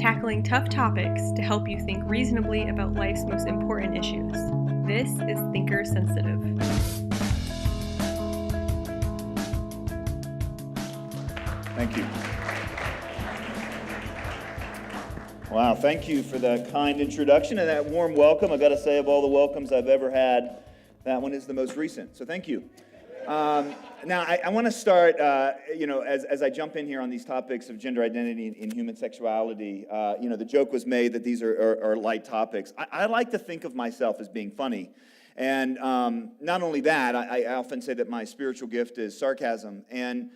tackling tough topics to help you think reasonably about life's most important issues. This is Thinker Sensitive. Thank you. Wow, thank you for that kind introduction and that warm welcome. I got to say, of all the welcomes I've ever had, that one is the most recent, so thank you. Now, I want to start, as I jump in here on these topics of gender identity and human sexuality, the joke was made that these are light topics. I like to think of myself as being funny. And not only that, I often say that my spiritual gift is sarcasm. And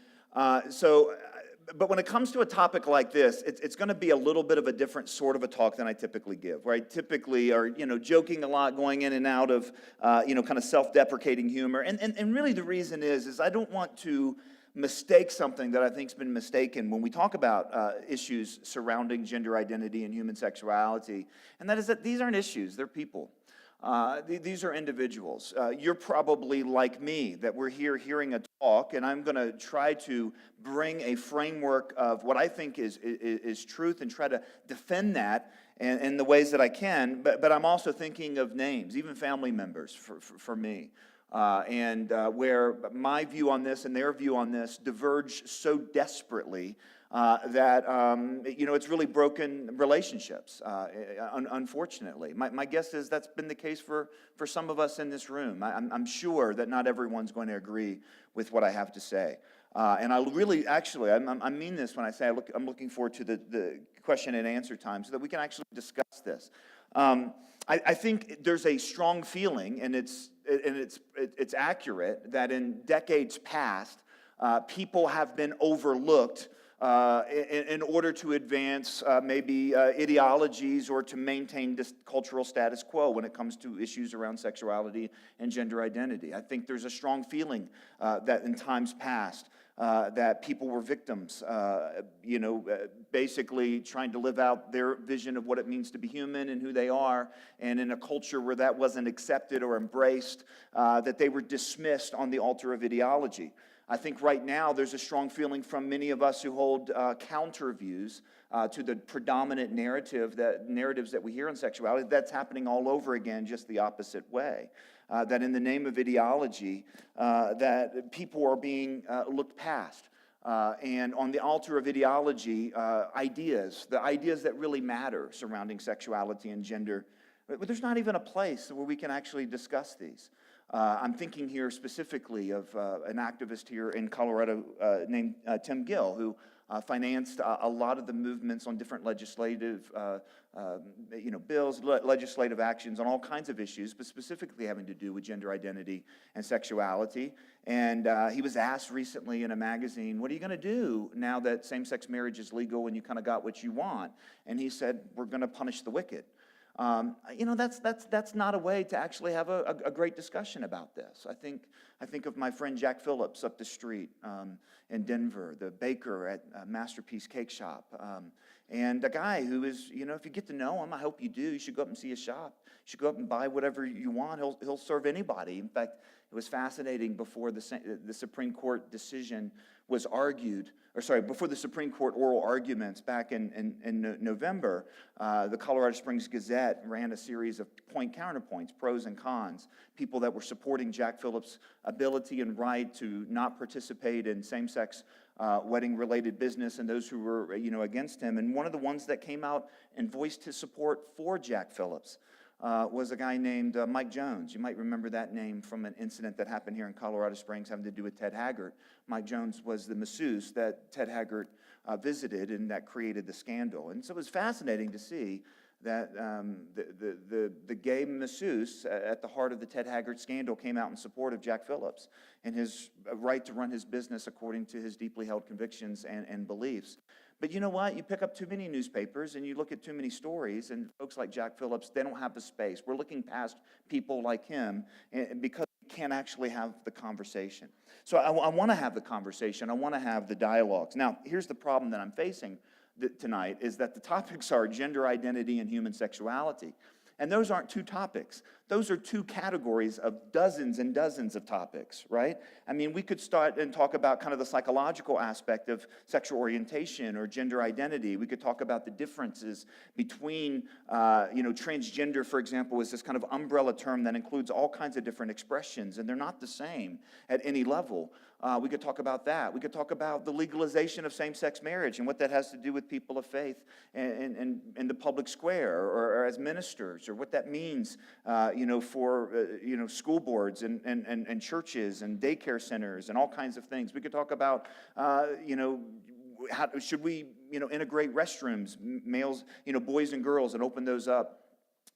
but when it comes to a topic like this, it's going to be a little bit of a different sort of a talk than I typically give, where I typically are, joking a lot, going in and out of, kind of self-deprecating humor. And really the reason is I don't want to mistake something that I think's been mistaken when we talk about issues surrounding gender identity and human sexuality. And that is that these aren't issues, they're people. These are individuals. You're probably like me, that we're here hearing a talk, and I'm going to try to bring a framework of what I think is truth and try to defend that in the ways that I can, but I'm also thinking of names, even family members for me. Where my view on this and their view on this diverge so desperately that it's really broken relationships, unfortunately. My guess is that's been the case for some of us in this room. I'm sure that not everyone's going to agree with what I have to say. And I really, actually, I mean this when I say I'm looking forward to the question and answer time so that we can actually discuss this. I think there's a strong feeling, and it's accurate, that in decades past, people have been overlooked in order to advance maybe ideologies or to maintain this cultural status quo when it comes to issues around sexuality and gender identity. I think there's a strong feeling that in times past that people were victims, basically trying to live out their vision of what it means to be human and who they are, and in a culture where that wasn't accepted or embraced, that they were dismissed on the altar of ideology. I think right now there's a strong feeling from many of us who hold counter views to the predominant narratives that we hear on sexuality. That's happening all over again, just the opposite way. That in the name of ideology, that people are being looked past. And on the altar of ideology, the ideas that really matter surrounding sexuality and gender, but there's not even a place where we can actually discuss these. I'm thinking here specifically of an activist here in Colorado named Tim Gill, who financed a lot of the movements on different legislative bills, legislative actions on all kinds of issues, but specifically having to do with gender identity and sexuality. And he was asked recently in a magazine, what are you going to do now that same-sex marriage is legal and you kind of got what you want? And he said, we're going to punish the wicked. That's not a way to actually have a great discussion about this. I think of my friend Jack Phillips up the street in Denver, the baker at Masterpiece Cake Shop, and a guy who is, if you get to know him, I hope you do. You should go up and see his shop. You should go up and buy whatever you want. He'll serve anybody. In fact, it was fascinating before the Supreme Court decision was argued, before the Supreme Court oral arguments back in November, the Colorado Springs Gazette ran a series of counterpoints, pros and cons, people that were supporting Jack Phillips' ability and right to not participate in same-sex wedding-related business, and those who were, against him. And one of the ones that came out and voiced his support for Jack Phillips was a guy named Mike Jones. You might remember that name from an incident that happened here in Colorado Springs having to do with Ted Haggard. Mike Jones was the masseuse that Ted Haggard visited and that created the scandal. And so it was fascinating to see that the gay masseuse at the heart of the Ted Haggard scandal came out in support of Jack Phillips and his right to run his business according to his deeply held convictions and beliefs. But you know what? You pick up too many newspapers and you look at too many stories, and folks like Jack Phillips, they don't have the space. We're looking past people like him because we can't actually have the conversation. So I want to have the conversation. I want to have the dialogues. Now, here's the problem that I'm facing tonight is that the topics are gender identity and human sexuality. And those aren't two topics. Those are two categories of dozens and dozens of topics, right? I mean, we could start and talk about kind of the psychological aspect of sexual orientation or gender identity. We could talk about the differences between, transgender, for example, is this kind of umbrella term that includes all kinds of different expressions, and they're not the same at any level. We could talk about that. We could talk about the legalization of same-sex marriage and what that has to do with people of faith in the public square or as ministers, or what that means, for school boards and churches and daycare centers and all kinds of things. We could talk about, how should we, integrate restrooms, males, boys and girls, and open those up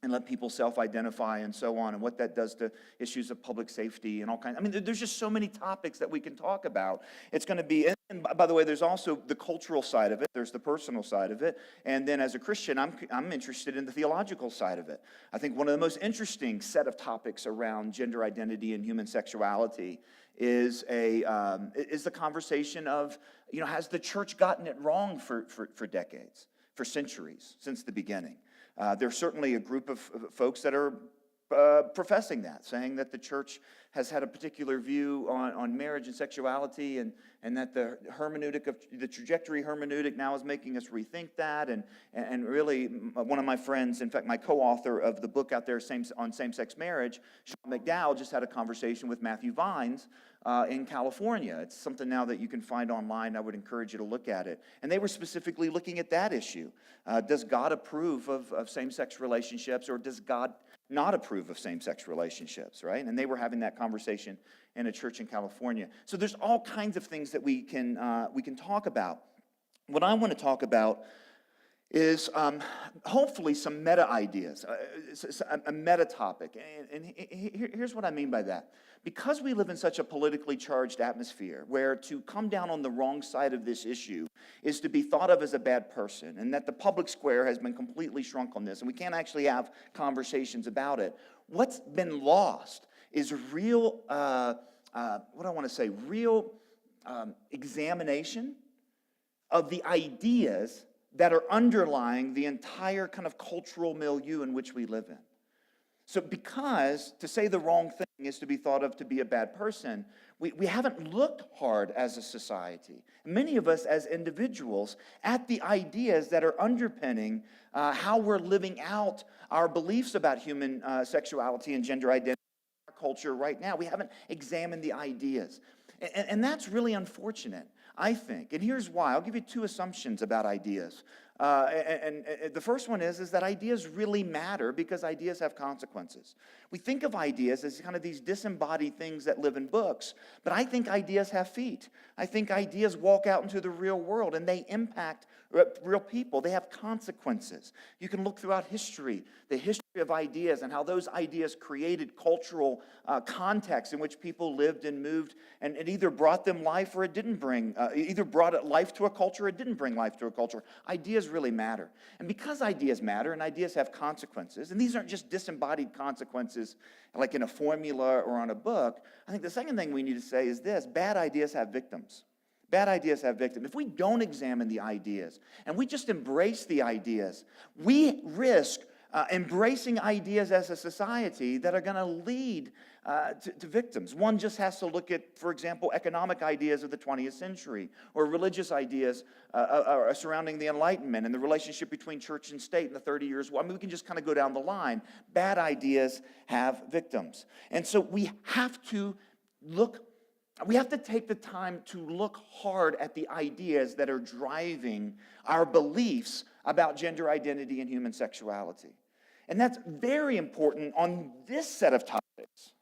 and let people self-identify and so on, and what that does to issues of public safety and all kinds. I mean, there's just so many topics that we can talk about. It's going to be, and by the way, there's also the cultural side of it. There's the personal side of it. And then as a Christian, I'm interested in the theological side of it. I think one of the most interesting set of topics around gender identity and human sexuality is the conversation of, has the church gotten it wrong for decades, for centuries, since the beginning? There's certainly a group of folks that are professing that, saying that the church has had a particular view on marriage and sexuality, and that the hermeneutic of the trajectory hermeneutic now is making us rethink that. And really, one of my friends, in fact, my co-author of the book out there on same-sex marriage, Sean McDowell, just had a conversation with Matthew Vines in California. It's something now that you can find online. I would encourage you to look at it. And they were specifically looking at that issue. Does God approve of same-sex relationships, or does God not approve of same-sex relationships, right? And they were having that conversation in a church in California. So there's all kinds of things that we can talk about. What I want to talk about is hopefully some meta ideas, a meta topic. And here's what I mean by that. Because we live in such a politically charged atmosphere where to come down on the wrong side of this issue is to be thought of as a bad person, and that the public square has been completely shrunk on this, and we can't actually have conversations about it, what's been lost is real, real examination of the ideas that are underlying the entire kind of cultural milieu in which we live in. So because to say the wrong thing is to be thought of to be a bad person, we haven't looked hard as a society, many of us as individuals, at the ideas that are underpinning how we're living out our beliefs about human sexuality and gender identity in our culture right now. We haven't examined the ideas. And that's really unfortunate, I think. And here's why. I'll give you two assumptions about ideas. And the first one is that ideas really matter because ideas have consequences. We think of ideas as kind of these disembodied things that live in books, but I think ideas have feet. I think ideas walk out into the real world, and they impact real people. They have consequences. You can look throughout history, the history of ideas and how those ideas created cultural context in which people lived and moved, and it either brought them life or it didn't bring, either brought life to a culture or it didn't bring life to a culture. Ideas really matter. And because ideas matter and ideas have consequences, and these aren't just disembodied consequences like in a formula or on a book, I think the second thing we need to say is this: bad ideas have victims. Bad ideas have victims. If we don't examine the ideas and we just embrace the ideas, we risk embracing ideas as a society that are going to lead to victims. One just has to look at, for example, economic ideas of the 20th century, or religious ideas surrounding the Enlightenment and the relationship between church and state in the 30 years. I mean, we can just kind of go down the line. Bad ideas have victims. And so we have to take the time to look hard at the ideas that are driving our beliefs about gender identity and human sexuality. And that's very important on this set of topics.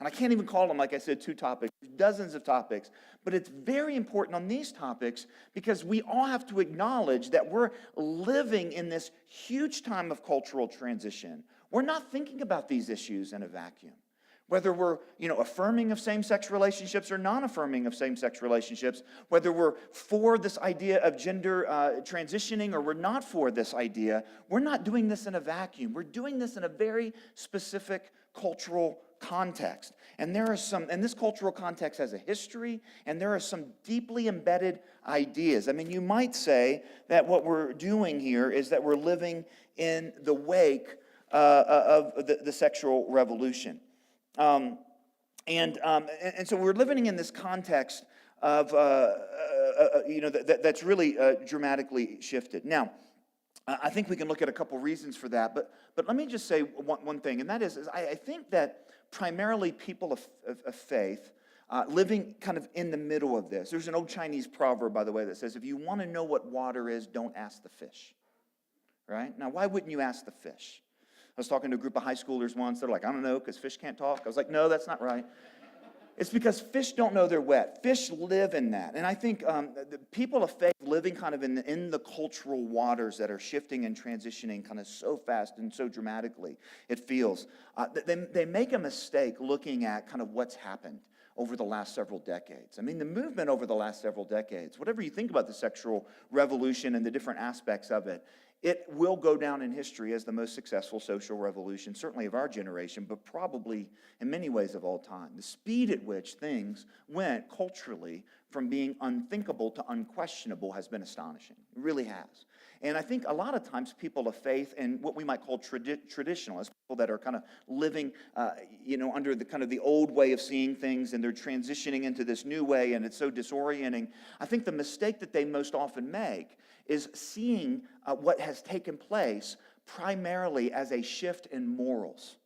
And I can't even call them, like I said, two topics, dozens of topics. But it's very important on these topics because we all have to acknowledge that we're living in this huge time of cultural transition. We're not thinking about these issues in a vacuum. Whether we're, affirming of same-sex relationships or non-affirming of same-sex relationships, whether we're for this idea of gender transitioning or we're not for this idea, we're not doing this in a vacuum. We're doing this in a very specific cultural context. And this cultural context has a history, and there are some deeply embedded ideas. I mean, you might say that what we're doing here is that we're living in the wake of the sexual revolution. And so we're living in this context of, that's really dramatically shifted. Now, I think we can look at a couple reasons for that, but let me just say one thing, and that is I think that primarily people of faith living kind of in the middle of this. There's an old Chinese proverb, by the way, that says, if you want to know what water is, don't ask the fish, right? Now, why wouldn't you ask the fish? I was talking to a group of high schoolers once. They're like, I don't know, because fish can't talk. I was like, no, that's not right. It's because fish don't know they're wet. Fish live in that. And I think the people of faith living kind of in the cultural waters that are shifting and transitioning kind of so fast and so dramatically, it feels. They make a mistake looking at kind of what's happened over the last several decades. I mean, the movement over the last several decades, whatever you think about the sexual revolution and the different aspects of it, it will go down in history as the most successful social revolution, certainly of our generation, but probably in many ways of all time. The speed at which things went culturally from being unthinkable to unquestionable has been astonishing. It really has. And I think a lot of times people of faith and what we might call traditionalists, people that are kind of living, under the kind of the old way of seeing things, and they're transitioning into this new way, and it's so disorienting. I think the mistake that they most often make is seeing what has taken place primarily as a shift in morals,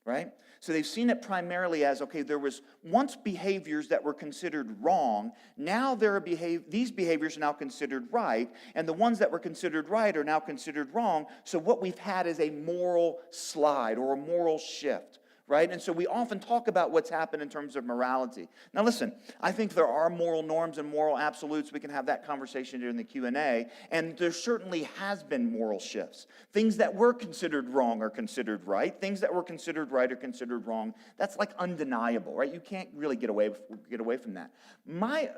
right? So they've seen it primarily as, okay, there was once behaviors that were considered wrong, now these behaviors are now considered right, and the ones that were considered right are now considered wrong, so what we've had is a moral slide or a moral shift. Right? And so we often talk about what's happened in terms of morality. Now listen, I think there are moral norms and moral absolutes. We can have that conversation during the Q&A. And there certainly has been moral shifts. Things that were considered wrong are considered right. Things that were considered right are considered wrong. That's like undeniable, right? You can't really get away from that. My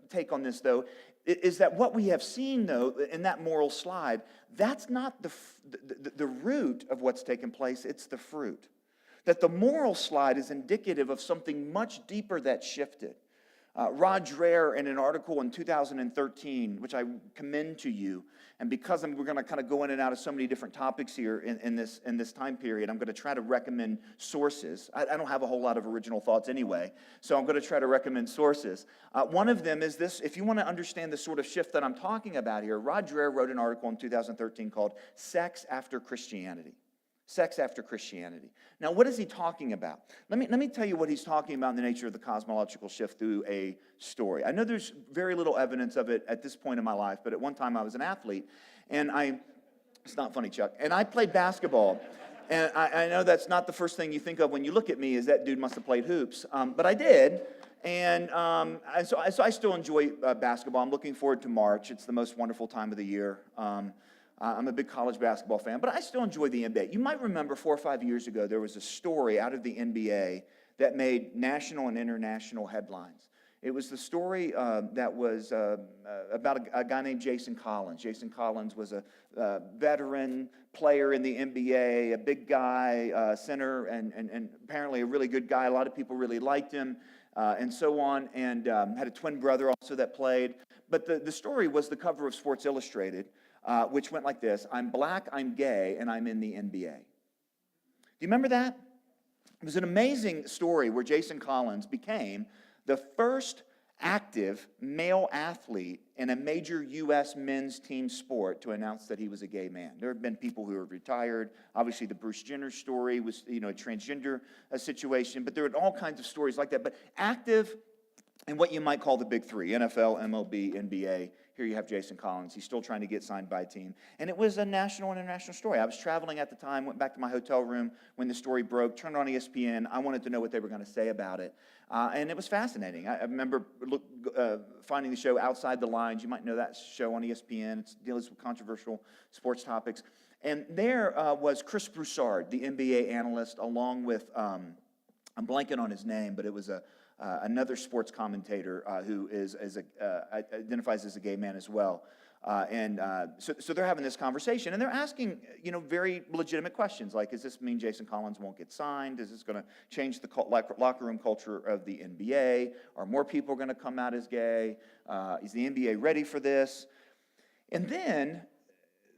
take on this, though, is that what we have seen, though, in that moral slide, that's not the root of what's taken place, it's the fruit. That the moral slide is indicative of something much deeper that shifted. Rod Dreher, in an article in 2013, which I commend to you, and because we're going to kind of go in and out of so many different topics here in this time period, I'm going to try to recommend sources. I don't have a whole lot of original thoughts anyway, so I'm going to try to recommend sources. One of them is this: if you want to understand the sort of shift that I'm talking about here, Rod Dreher wrote an article in 2013 called Sex After Christianity. Sex after Christianity. Now, what is he talking about? Let me tell you what he's talking about in the nature of the cosmological shift through a story. I know there's very little evidence of it at this point in my life, but at one time I was an athlete, and it's not funny, Chuck, and I played basketball. And I know that's not the first thing you think of when you look at me, is that dude must have played hoops. But I did. And so I still enjoy basketball. I'm looking forward to March. It's the most wonderful time of the year. I'm a big college basketball fan, but I still enjoy the NBA. You might remember 4 or 5 years ago, there was a story out of the NBA that made national and international headlines. It was the story that was about a guy named Jason Collins. Jason Collins was a veteran player in the NBA, a big guy, center, and apparently a really good guy. A lot of people really liked him, and so on, and had a twin brother also that played. But the story was the cover of Sports Illustrated, which went like this: I'm black, I'm gay, and I'm in the NBA. Do you remember that? It was an amazing story where Jason Collins became the first active male athlete in a major U.S. men's team sport to announce that he was a gay man. There have been people who have retired. Obviously, the Bruce Jenner story was, a transgender situation, but there are all kinds of stories like that. But active in what you might call the big three: NFL, MLB, NBA. Here you have Jason Collins. He's still trying to get signed by a team. And it was a national and international story. I was traveling at the time, went back to my hotel room when the story broke, turned on ESPN. I wanted to know what they were going to say about it. And it was fascinating. I remember finding the show Outside the Lines. You might know that show on ESPN. It deals with controversial sports topics. And there was Chris Broussard, the NBA analyst, along with, I'm blanking on his name, but it was another sports commentator who identifies as a gay man as well. So they're having this conversation, and they're asking, very legitimate questions like, does this mean Jason Collins won't get signed? Is this going to change the locker room culture of the NBA? Are more people going to come out as gay? Is the NBA ready for this? And then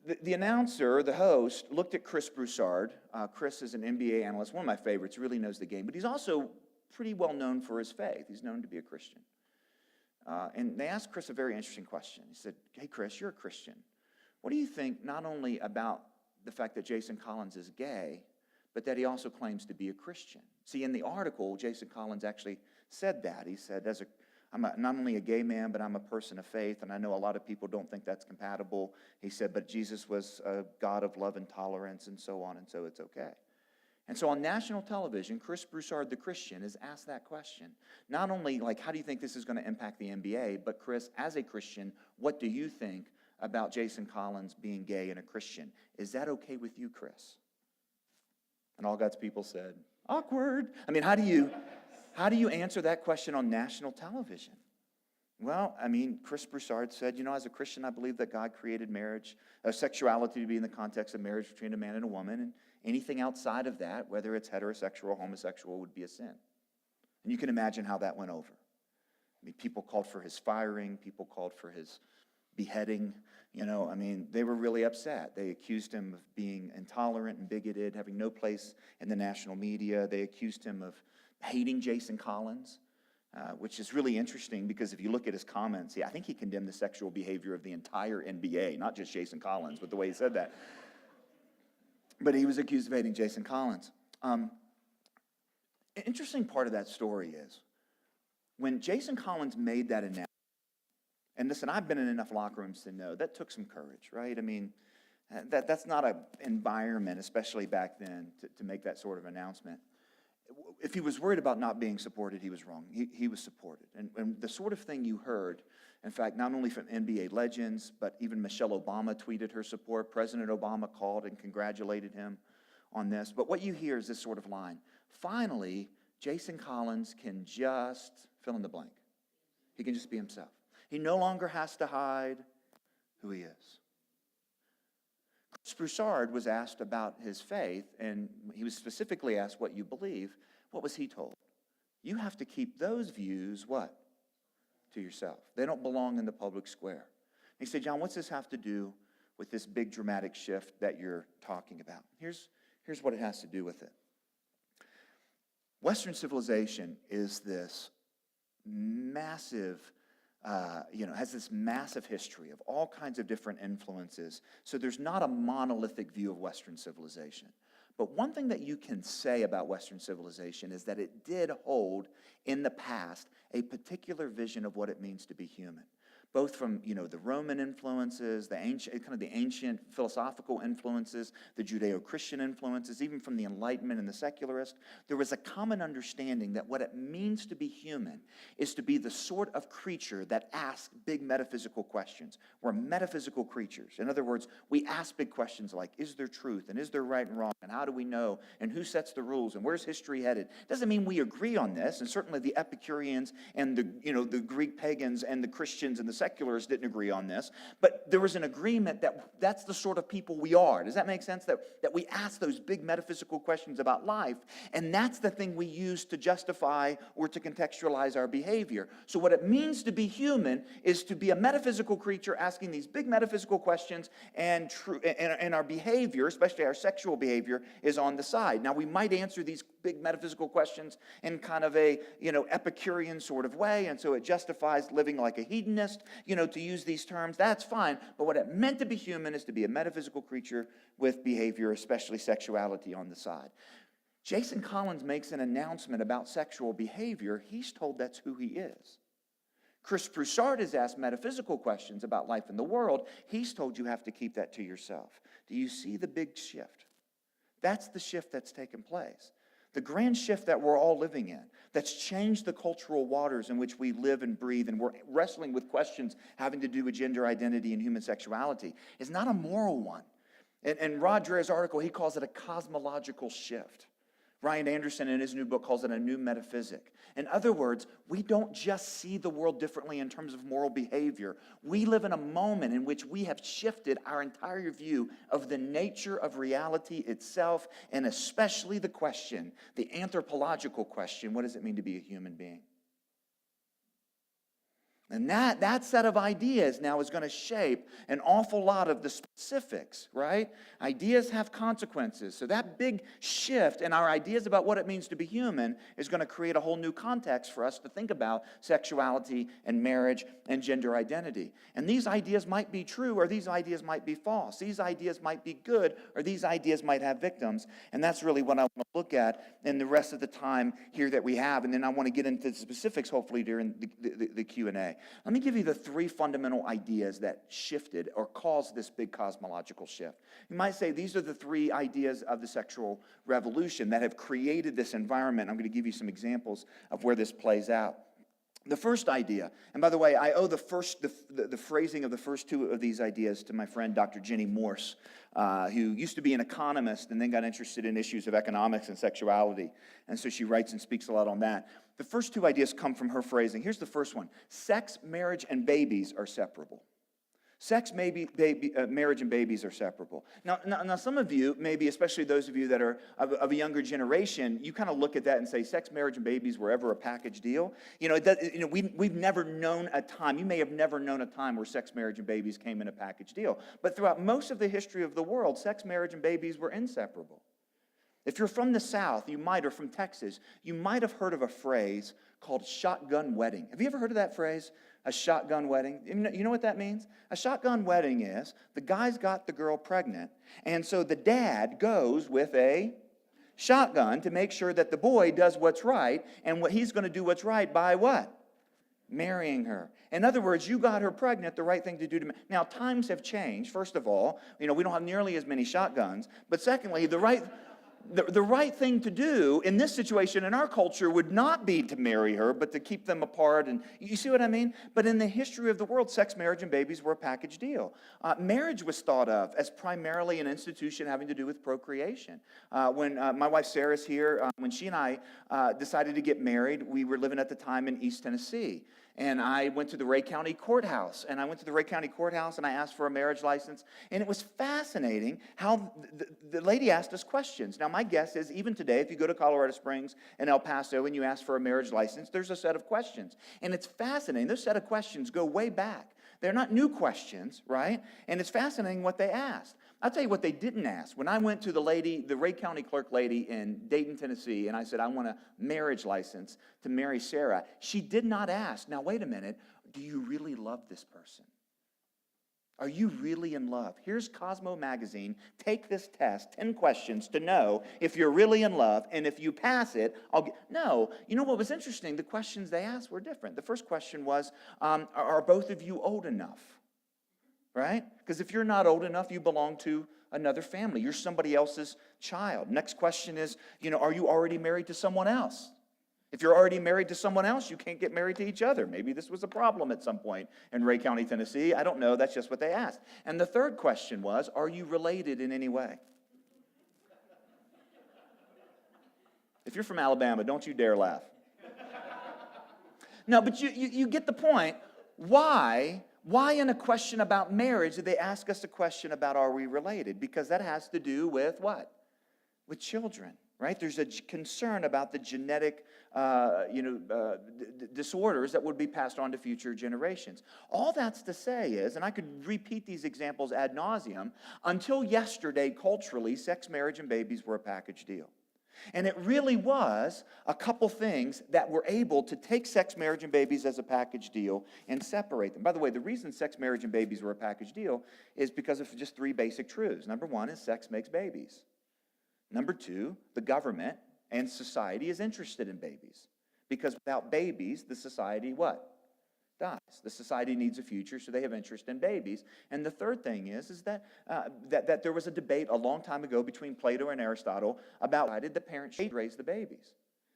The announcer, the host, looked at Chris Broussard. Chris is an NBA analyst, one of my favorites, really knows the game, but he's also pretty well known for his faith. He's known to be a Christian. And they asked Chris a very interesting question. He said, hey, Chris, you're a Christian. What do you think not only about the fact that Jason Collins is gay, but that he also claims to be a Christian? See, in the article, Jason Collins actually said that. He said, I'm not only a gay man, but I'm a person of faith, and I know a lot of people don't think that's compatible. He said, but Jesus was a God of love and tolerance and so on, and so it's okay. And so on national television, Chris Broussard, the Christian, is asked that question. Not only, like, how do you think this is going to impact the NBA, but Chris, as a Christian, what do you think about Jason Collins being gay and a Christian? Is that okay with you, Chris? And all God's people said, awkward. I mean, how do you answer that question on national television? Well, I mean, Chris Broussard said, as a Christian, I believe that God created marriage, sexuality to be in the context of marriage between a man and a woman, and anything outside of that, whether it's heterosexual or homosexual, would be a sin. And you can imagine how that went over. I mean, people called for his firing, people called for his beheading. They were really upset. They accused him of being intolerant and bigoted, having no place in the national media. They accused him of hating Jason Collins, which is really interesting because if you look at his comments, I think he condemned the sexual behavior of the entire NBA, not just Jason Collins, but the way he said that. But he was accused of hating Jason Collins. An interesting part of that story is when Jason Collins made that announcement, and listen, I've been in enough locker rooms to know that took some courage, right? I mean, that's not an environment, especially back then, to make that sort of announcement. If he was worried about not being supported, he was wrong. He was supported. And the sort of thing you heard, in fact, not only from NBA legends, but even Michelle Obama tweeted her support. President Obama called and congratulated him on this. But what you hear is this sort of line. Finally, Jason Collins can just fill in the blank. He can just be himself. He no longer has to hide who he is. Chris Broussard was asked about his faith, and he was specifically asked what you believe. What was he told? You have to keep those views, what? To yourself. They don't belong in the public square. He said, John, what's this have to do with this big dramatic shift that you're talking about? Here's what it has to do with it. Western civilization is this massive has this massive history of all kinds of different influences. So there's not a monolithic view of Western civilization. But one thing that you can say about Western civilization is that it did hold in the past a particular vision of what it means to be human. Both from, the Roman influences, the ancient philosophical influences, the Judeo-Christian influences, even from the Enlightenment and the secularist, there was a common understanding that what it means to be human is to be the sort of creature that asks big metaphysical questions. We're metaphysical creatures. In other words, we ask big questions like, is there truth, and is there right and wrong, and how do we know, and who sets the rules, and where's history headed? Doesn't mean we agree on this, and certainly the Epicureans and the Greek pagans and the Christians and the secularists didn't agree on this, but there was an agreement that that's the sort of people we are. Does that make sense? That we ask those big metaphysical questions about life, and that's the thing we use to justify or to contextualize our behavior. So what it means to be human is to be a metaphysical creature asking these big metaphysical questions, and our behavior, especially our sexual behavior, is on the side. Now, we might answer these big metaphysical questions in kind of a, Epicurean sort of way, and so it justifies living like a hedonist, to use these terms. That's fine, but what it meant to be human is to be a metaphysical creature with behavior, especially sexuality, on the side. Jason Collins makes an announcement about sexual behavior. He's told that's who he is. Chris Broussard is asked metaphysical questions about life in the world. He's told you have to keep that to yourself. Do you see the big shift? That's the shift that's taken place. The grand shift that we're all living in, that's changed the cultural waters in which we live and breathe, and we're wrestling with questions having to do with gender identity and human sexuality, is not a moral one. And Rod Dreher's article, he calls it a cosmological shift. Ryan Anderson, in his new book, calls it a new metaphysic. In other words, we don't just see the world differently in terms of moral behavior. We live in a moment in which we have shifted our entire view of the nature of reality itself, and especially the question, the anthropological question, what does it mean to be a human being? And that set of ideas now is going to shape an awful lot of the specifics, right? Ideas have consequences. So that big shift in our ideas about what it means to be human is going to create a whole new context for us to think about sexuality and marriage and gender identity. And these ideas might be true or these ideas might be false. These ideas might be good or these ideas might have victims. And that's really what I want to look at in the rest of the time here that we have. And then I want to get into the specifics, hopefully, during the Q&A. Let me give you the three fundamental ideas that shifted or caused this big cosmological shift. You might say these are the three ideas of the sexual revolution that have created this environment. I'm going to give you some examples of where this plays out. The first idea, and by the way, I owe the phrasing of the first two of these ideas to my friend Dr. Jenny Morse, who used to be an economist and then got interested in issues of economics and sexuality. And so she writes and speaks a lot on that. The first two ideas come from her phrasing. Here's the first one. Sex, marriage, and babies are separable. Sex, marriage, and babies are separable. Now, some of you, maybe especially those of you that are of a younger generation, you kind of look at that and say, sex, marriage, and babies were ever a package deal. We've never known a time. You may have never known a time where sex, marriage, and babies came in a package deal. But throughout most of the history of the world, sex, marriage, and babies were inseparable. If you're from the South, or from Texas, you might have heard of a phrase called shotgun wedding. Have you ever heard of that phrase? A shotgun wedding? You know what that means? A shotgun wedding is the guy's got the girl pregnant, and so the dad goes with a shotgun to make sure that the boy does what's right, and what he's going to do what's right by what? Marrying her. In other words, you got her pregnant, the right thing to do to... Now, times have changed. First of all, we don't have nearly as many shotguns, but secondly, the right thing to do in this situation in our culture would not be to marry her, but to keep them apart. And you see what I mean? But in the history of the world, sex, marriage, and babies were a package deal. Marriage was thought of as primarily an institution having to do with procreation. When my wife Sarah's here, when she and I decided to get married, we were living at the time in East Tennessee. And I went to the Ray County Courthouse, and I asked for a marriage license, and it was fascinating how the lady asked us questions. Now, my guess is even today, if you go to Colorado Springs and El Paso and you ask for a marriage license, there's a set of questions. And it's fascinating. Those set of questions go way back. They're not new questions, right? And it's fascinating what they asked. I'll tell you what they didn't ask. When I went to the Ray County clerk lady in Dayton, Tennessee, and I said, I want a marriage license to marry Sarah, she did not ask, now wait a minute, do you really love this person? Are you really in love? Here's Cosmo Magazine. Take this test, 10 questions to know if you're really in love, and if you pass it, No. You know what was interesting? The questions they asked were different. The first question was, are both of you old enough? Right? Because if you're not old enough, you belong to another family. You're somebody else's child. Next question is, are you already married to someone else? If you're already married to someone else, you can't get married to each other. Maybe this was a problem at some point in Ray County, Tennessee. I don't know. That's just what they asked. And the third question was, are you related in any way? If you're from Alabama, don't you dare laugh. No, but you get the point. Why in a question about marriage did they ask us a question about are we related? Because that has to do with what? With children. Right? There's a concern about the genetic disorders that would be passed on to future generations. All that's to say is, and I could repeat these examples ad nauseum, until yesterday, culturally, sex, marriage, and babies were a package deal. And it really was a couple things that were able to take sex, marriage, and babies as a package deal and separate them. By the way, the reason sex, marriage, and babies were a package deal is because of just three basic truths. Number one is sex makes babies. Number two, the government and society is interested in babies. Because without babies, the society what? Dies. The society needs a future, so they have interest in babies. And the third thing is that there was a debate a long time ago between Plato and Aristotle about why did the parents raise the babies?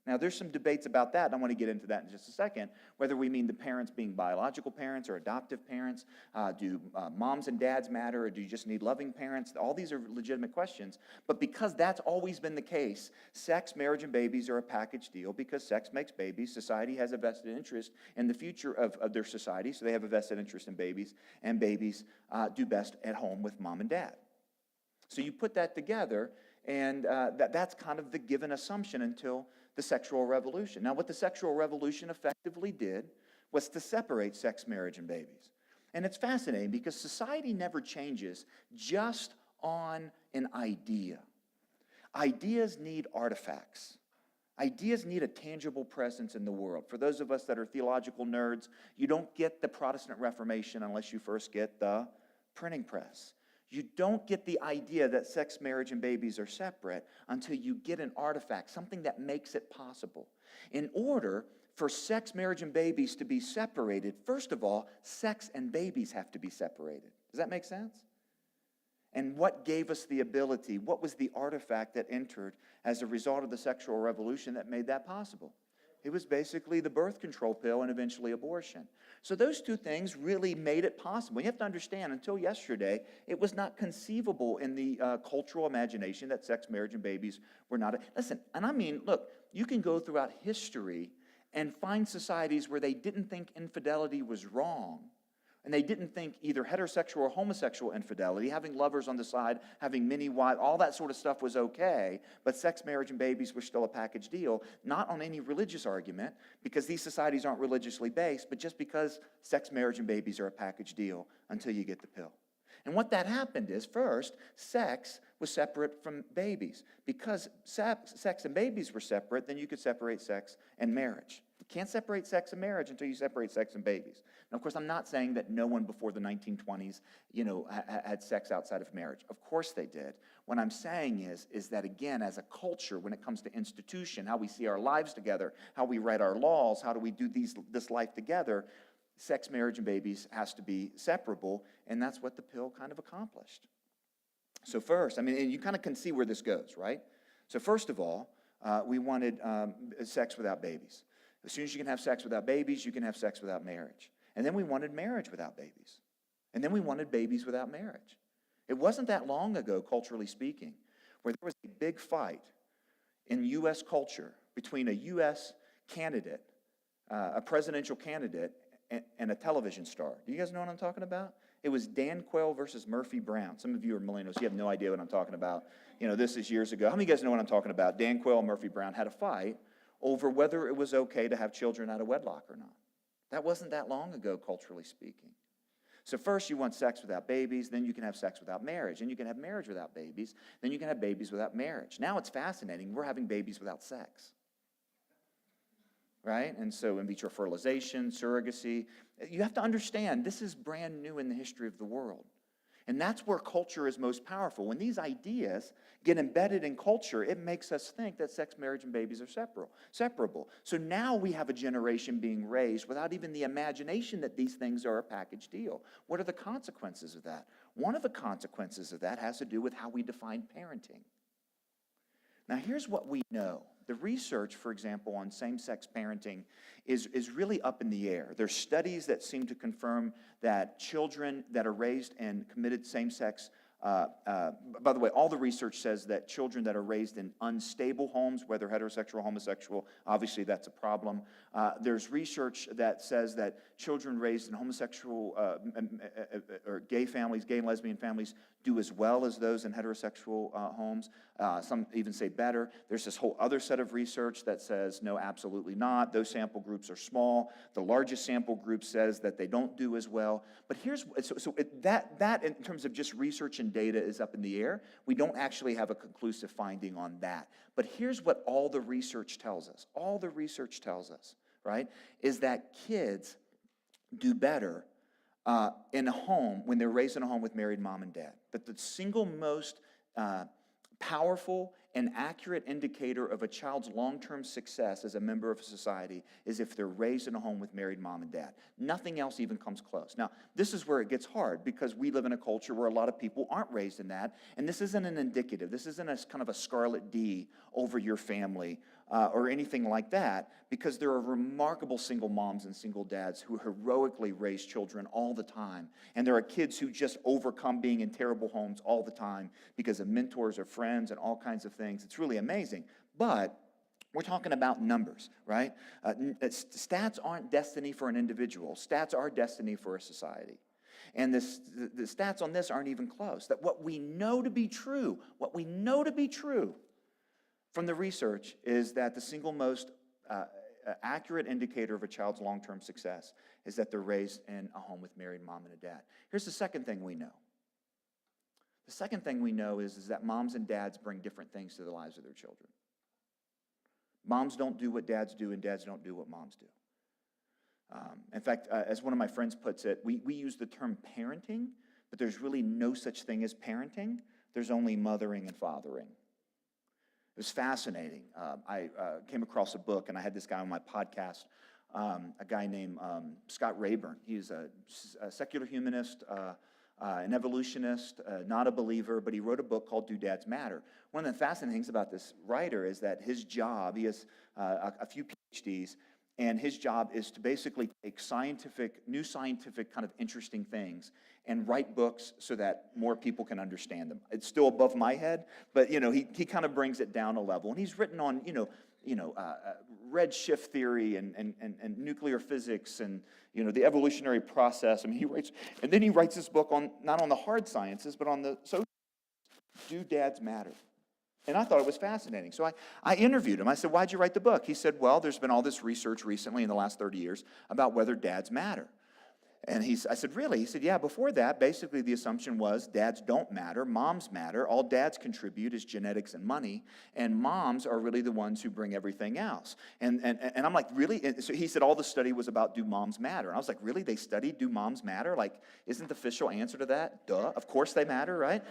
Now, there's some debates about that, and I want to get into that in just a second, whether we mean the parents being biological parents or adoptive parents. Do moms and dads matter, or do you just need loving parents? All these are legitimate questions, but because that's always been the case, sex, marriage, and babies are a package deal because sex makes babies. Society has a vested interest in the future of their society, so they have a vested interest in babies, and babies do best at home with mom and dad. So you put that together, and that's kind of the given assumption until the sexual revolution. Now, what the sexual revolution effectively did was to separate sex, marriage, and babies. And it's fascinating because society never changes just on an idea. Ideas need artifacts. Ideas need a tangible presence in the world. For those of us that are theological nerds, you don't get the Protestant Reformation unless you first get the printing press. You don't get the idea that sex, marriage, and babies are separate until you get an artifact, something that makes it possible. In order for sex, marriage, and babies to be separated, first of all, sex and babies have to be separated. Does that make sense? And what gave us the ability? What was the artifact that entered as a result of the sexual revolution that made that possible? It was basically the birth control pill and eventually abortion. So those two things really made it possible. You have to understand, until yesterday, it was not conceivable in the cultural imagination that sex, marriage, and babies were not. Listen, and I mean, look, you can go throughout history and find societies where they didn't think infidelity was wrong. And they didn't think either heterosexual or homosexual infidelity, having lovers on the side, having many wives, all that sort of stuff was okay, but sex, marriage, and babies were still a package deal, not on any religious argument, because these societies aren't religiously based, but just because sex, marriage, and babies are a package deal until you get the pill. And what that happened is, first, sex was separate from babies. Because sex and babies were separate, then you could separate sex and marriage. You can't separate sex and marriage until you separate sex and babies. Now, of course, I'm not saying that no one before the 1920s, had sex outside of marriage. Of course they did. What I'm saying is that, again, as a culture, when it comes to institution, how we see our lives together, how we write our laws, how do we do this life together, sex, marriage, and babies has to be separable, and that's what the pill kind of accomplished. So first, and you kind of can see where this goes, right? So first of all, we wanted sex without babies. As soon as you can have sex without babies, you can have sex without marriage. And then we wanted marriage without babies. And then we wanted babies without marriage. It wasn't that long ago, culturally speaking, where there was a big fight in U.S. culture between a U.S. candidate, a presidential candidate, and a television star. Do you guys know what I'm talking about? It was Dan Quayle versus Murphy Brown. Some of you are millennials. You have no idea what I'm talking about. This is years ago. How many of you guys know what I'm talking about? Dan Quayle and Murphy Brown had a fight over whether it was okay to have children out of wedlock or not. That wasn't that long ago, culturally speaking. So first you want sex without babies, then you can have sex without marriage, and you can have marriage without babies, then you can have babies without marriage. Now it's fascinating. We're having babies without sex. Right? And so in vitro fertilization, surrogacy, you have to understand this is brand new in the history of the world. And that's where culture is most powerful. When these ideas get embedded in culture, it makes us think that sex, marriage, and babies are separable. So now we have a generation being raised without even the imagination that these things are a package deal. What are the consequences of that? One of the consequences of that has to do with how we define parenting. Now, here's what we know. The research, for example, on same-sex parenting is really up in the air. There's studies that seem to confirm that children that are raised and committed same-sex, by the way, all the research says that children that are raised in unstable homes, whether heterosexual or homosexual, obviously that's a problem. There's research that says that children raised in homosexual or gay families, gay and lesbian families, do as well as those in heterosexual homes. Some even say better. There's this whole other set of research that says, no, absolutely not. Those sample groups are small. The largest sample group says that they don't do as well. But here's, that in terms of just research and data is up in the air. We don't actually have a conclusive finding on that. But here's what all the research tells us. All the research tells us, right, is that kids do better in a home when they're raised in a home with married mom and dad. That the single most powerful and accurate indicator of a child's long-term success as a member of a society is if they're raised in a home with married mom and dad. Nothing else even comes close. Now, this is where it gets hard because we live in a culture where a lot of people aren't raised in that, and this isn't an indicative. This isn't a kind of a scarlet D over your family or anything like that, because there are remarkable single moms and single dads who heroically raise children all the time, and there are kids who just overcome being in terrible homes all the time because of mentors or friends and all kinds of things. It's really amazing. But we're talking about numbers, right? Stats aren't destiny for an individual. Stats are destiny for a society. And the stats on this aren't even close. That what we know to be true from the research is that the single most accurate indicator of a child's long-term success is that they're raised in a home with married mom and a dad. Here's the second thing we know. The second thing we know is that moms and dads bring different things to the lives of their children. Moms don't do what dads do, and dads don't do what moms do. In fact, as one of my friends puts it, we use the term parenting, but there's really no such thing as parenting. There's only mothering and fathering. It was fascinating. I came across a book, and I had this guy on my podcast, a guy named Scott Rayburn. He's a secular humanist, an evolutionist, not a believer, but he wrote a book called Do Dads Matter? One of the fascinating things about this writer is that his job, he has a few PhDs, and his job is to basically take new scientific kind of interesting things and write books so that more people can understand them. It's still above my head, but he kind of brings it down a level. And he's written on redshift theory and nuclear physics and the evolutionary process. I mean, he writes this book on not on the hard sciences but on the social. Do Dads Matter? And I thought it was fascinating. So I interviewed him. I said, why'd you write the book? He said, well, there's been all this research recently in the last 30 years about whether dads matter. And I said, really? He said, yeah, before that, basically the assumption was dads don't matter, moms matter. All dads contribute is genetics and money, and moms are really the ones who bring everything else. And I'm like, really? And so he said all the study was about do moms matter? And I was like, really? They studied do moms matter? Like, isn't the official answer to that? Duh, of course they matter, right?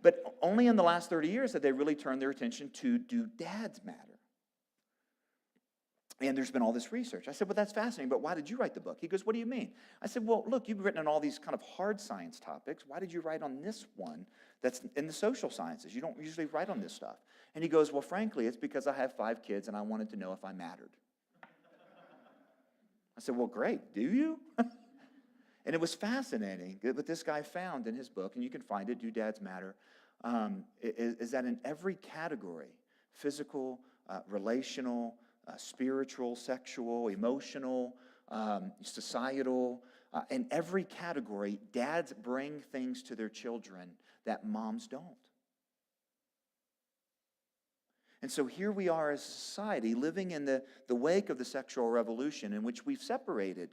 But only in the last 30 years have they really turned their attention to do dads matter? And there's been all this research. I said, well, that's fascinating, but why did you write the book? He goes, what do you mean? I said, well, look, you've written on all these kind of hard science topics. Why did you write on this one that's in the social sciences? You don't usually write on this stuff. And he goes, well, frankly, it's because I have 5 kids and I wanted to know if I mattered. I said, well, great. Do you? And it was fascinating. What this guy found in his book, and you can find it, Do Dads Matter, is that in every category, physical, relational, spiritual, sexual, emotional, societal, in every category, dads bring things to their children that moms don't. And so here we are as a society living in the wake of the sexual revolution in which we've separated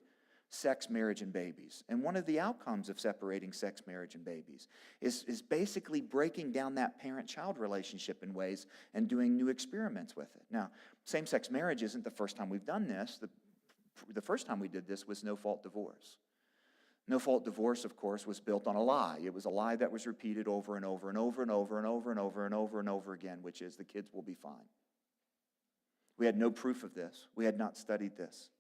sex, marriage, and babies. And one of the outcomes of separating sex, marriage, and babies is basically breaking down that parent-child relationship in ways and doing new experiments with it. Now, same-sex marriage isn't the first time we've done this. The first time we did this was no-fault divorce. No-fault divorce, of course, was built on a lie. It was a lie that was repeated over and over and over and over and over and over and over and over again, which is the kids will be fine. We had no proof of this. We had not studied this.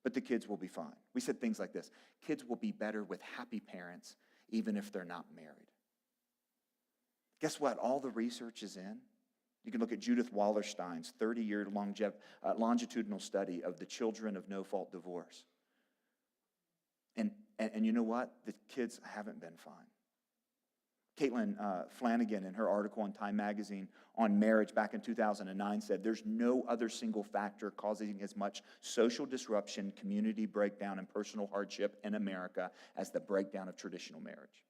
But the kids will be fine. We said things like this: kids will be better with happy parents even if they're not married. Guess what? All the research is in. You can look at Judith Wallerstein's 30-year longitudinal study of the children of no-fault divorce. And you know what? The kids haven't been fine. Caitlin Flanagan, in her article in Time Magazine on marriage back in 2009, said there's no other single factor causing as much social disruption, community breakdown, and personal hardship in America as the breakdown of traditional marriage.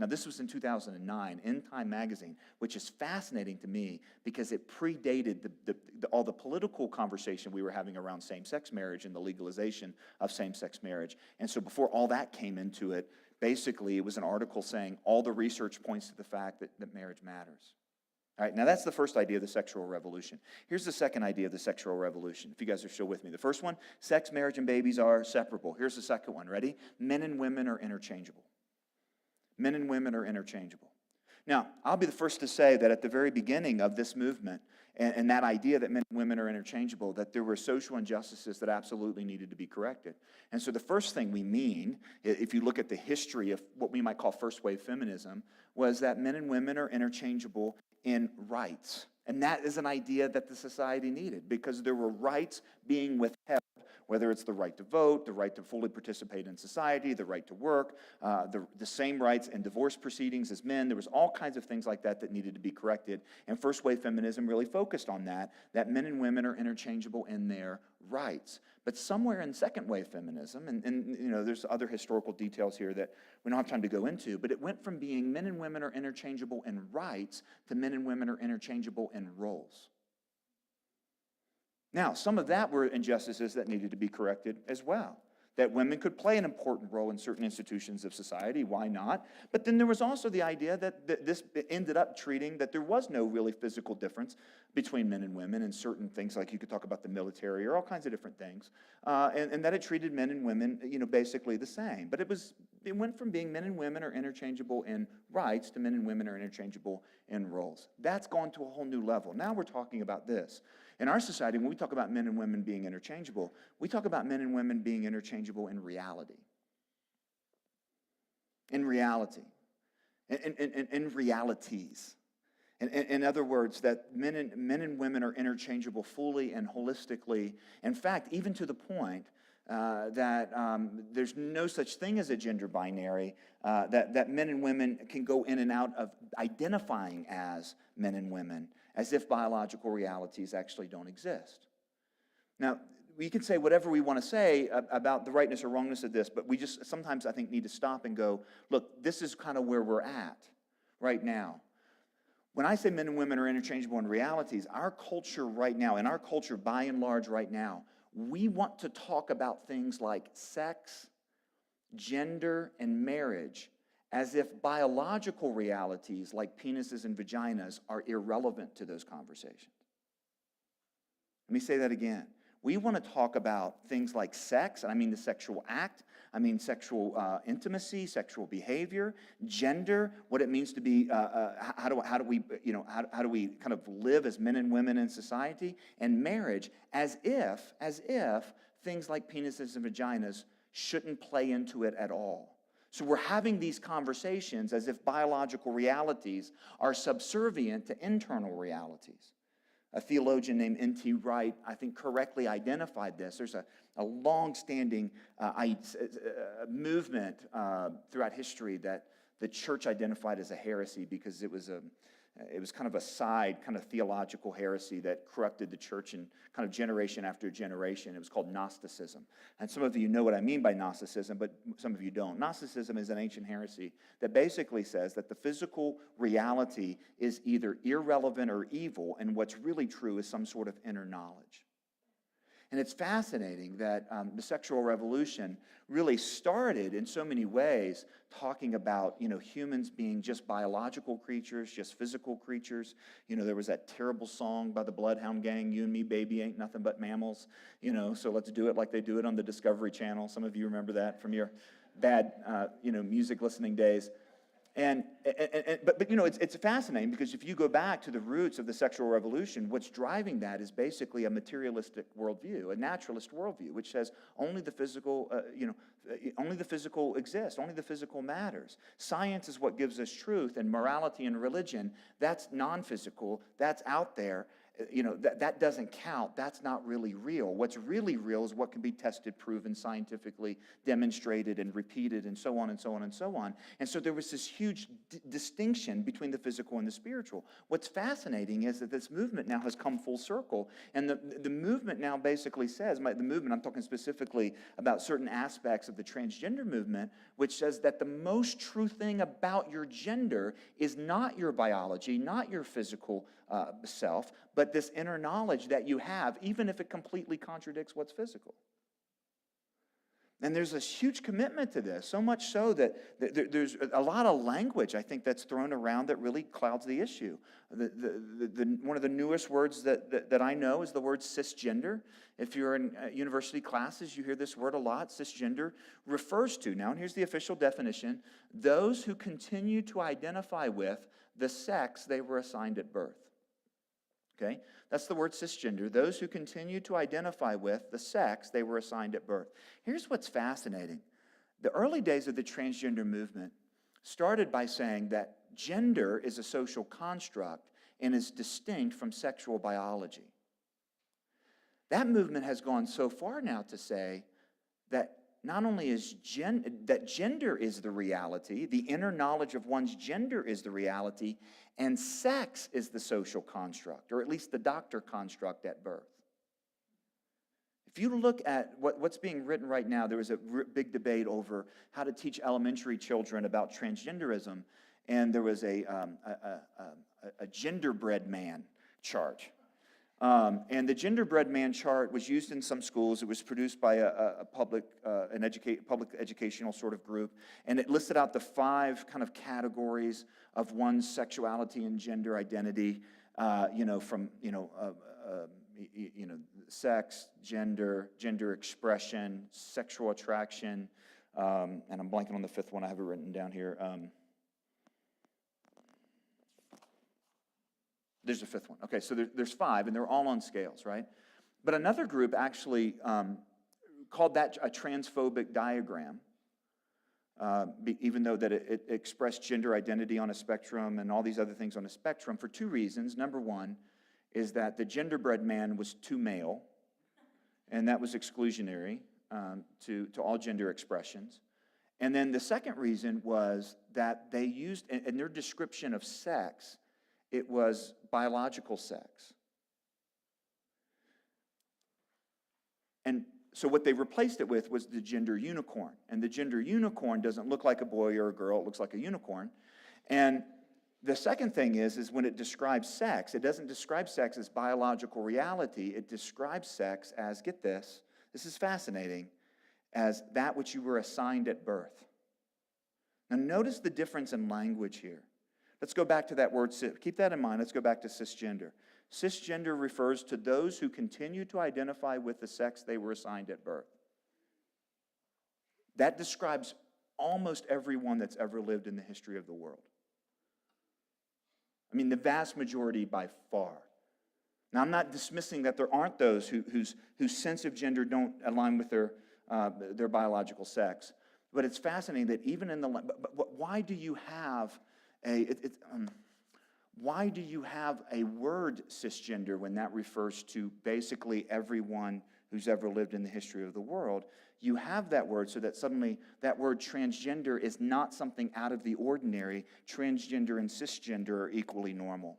Now, this was in 2009 in Time Magazine, which is fascinating to me because it predated all the political conversation we were having around same-sex marriage and the legalization of same-sex marriage. And so before all that came into it, basically it was an article saying all the research points to the fact that marriage matters. All right, now that's the first idea of the sexual revolution. Here's the second idea of the sexual revolution, if you guys are still with me. The first one, sex, marriage, and babies are separable. Here's the second one, ready? Men and women are interchangeable. Men and women are interchangeable. Now, I'll be the first to say that at the very beginning of this movement and that idea that men and women are interchangeable, that there were social injustices that absolutely needed to be corrected. And so the first thing we mean, if you look at the history of what we might call first wave feminism, was that men and women are interchangeable in rights. And that is an idea that the society needed because there were rights being withheld, whether it's the right to vote, the right to fully participate in society, the right to work, the same rights in divorce proceedings as men. There was all kinds of things like that that needed to be corrected. And first wave feminism really focused on that men and women are interchangeable in their rights. But somewhere in second wave feminism, and you know, there's other historical details here that we don't have time to go into, but it went from being men and women are interchangeable in rights to men and women are interchangeable in roles. Now, some of that were injustices that needed to be corrected as well. That women could play an important role in certain institutions of society, why not? But then there was also the idea that this ended up treating that there was no really physical difference between men and women in certain things, like you could talk about the military or all kinds of different things, and that it treated men and women, basically the same. But it went from being men and women are interchangeable in rights to men and women are interchangeable in roles. That's gone to a whole new level. Now we're talking about this. In our society, when we talk about men and women being interchangeable, we talk about men and women being interchangeable in reality. In reality. In realities. In other words, that men and women are interchangeable fully and holistically. In fact, even to the point that there's no such thing as a gender binary, that men and women can go in and out of identifying as men and women, as if biological realities actually don't exist. Now, we can say whatever we want to say about the rightness or wrongness of this, but we just sometimes, I think, need to stop and go, look, this is kind of where we're at right now. When I say men and women are interchangeable in realities, our culture right now, and our culture by and large right now, we want to talk about things like sex, gender, and marriage as if biological realities like penises and vaginas are irrelevant to those conversations. Let me say that again. We want to talk about things like sex, and I mean the sexual act, I mean sexual intimacy, sexual behavior, gender, what it means to be, how do we kind of live as men and women in society, and marriage, as if things like penises and vaginas shouldn't play into it at all. So we're having these conversations as if biological realities are subservient to internal realities. A theologian named N.T. Wright, I think, correctly identified this. There's a long-standing movement throughout history that the church identified as a heresy because it was kind of a side, kind of theological heresy that corrupted the church in kind of generation after generation. It was called Gnosticism. And some of you know what I mean by Gnosticism, but some of you don't. Gnosticism is an ancient heresy that basically says that the physical reality is either irrelevant or evil, and what's really true is some sort of inner knowledge. And it's fascinating that the sexual revolution really started in so many ways talking about, humans being just biological creatures, just physical creatures. There was that terrible song by the Bloodhound Gang, "You and Me, Baby, Ain't Nothing But Mammals." So let's do it like they do it on the Discovery Channel. Some of you remember that from your bad, music listening days. But it's fascinating because if you go back to the roots of the sexual revolution, what's driving that is basically a materialistic worldview, a naturalist worldview, which says only the physical, only the physical exists, only the physical matters. Science is what gives us truth, and morality and religion, that's non-physical, that's out there. That doesn't count. That's not really real. What's really real is what can be tested, proven, scientifically demonstrated, and repeated, and so on and so on and so on. And so there was this huge distinction between the physical and the spiritual. What's fascinating is that this movement now has come full circle, and the movement now basically says, I'm talking specifically about certain aspects of the transgender movement, which says that the most true thing about your gender is not your biology, not your physical self, but this inner knowledge that you have, even if it completely contradicts what's physical. And there's this huge commitment to this, so much so that there's a lot of language, I think, that's thrown around that really clouds the issue. One of the newest words that I know is the word cisgender. If you're in university classes, you hear this word a lot. Cisgender refers to, now, and here's the official definition, those who continue to identify with the sex they were assigned at birth. Okay, that's the word cisgender, those who continue to identify with the sex they were assigned at birth. Here's what's fascinating. The early days of the transgender movement started by saying that gender is a social construct and is distinct from sexual biology. That movement has gone so far now to say that not only is that gender is the reality, the inner knowledge of one's gender is the reality, and sex is the social construct, or at least the doctor construct at birth. If you look at what's being written right now, there was a big debate over how to teach elementary children about transgenderism, and there was a genderbread man chart. And the genderbread man chart was used in some schools. It was produced by a public educational sort of group, and it listed out the 5 kind of categories of one's sexuality and gender identity. From sex, gender expression, sexual attraction, and I'm blanking on the 5th one. I have it written down here. There's a 5th one. Okay, so there's 5, and they're all on scales, right? But another group actually called that a transphobic diagram, even though that it expressed gender identity on a spectrum and all these other things on a spectrum for 2 reasons. Number one is that the genderbread man was too male, and that was exclusionary to all gender expressions. And then the second reason was that they used, in their description of sex, it was biological sex. And so what they replaced it with was the gender unicorn. And the gender unicorn doesn't look like a boy or a girl, it looks like a unicorn. And the second thing is when it describes sex, it doesn't describe sex as biological reality, it describes sex as, get this is fascinating, as that which you were assigned at birth. Now notice the difference in language here. Let's go back to that word, keep that in mind, let's go back to cisgender. Cisgender refers to those who continue to identify with the sex they were assigned at birth. That describes almost everyone that's ever lived in the history of the world. I mean, the vast majority by far. Now, I'm not dismissing that there aren't those whose sense of gender don't align with their biological sex, but it's fascinating that even in the... But why do you have why do you have a word cisgender when that refers to basically everyone who's ever lived in the history of the world? You have that word so that suddenly that word transgender is not something out of the ordinary. Transgender and cisgender are equally normal.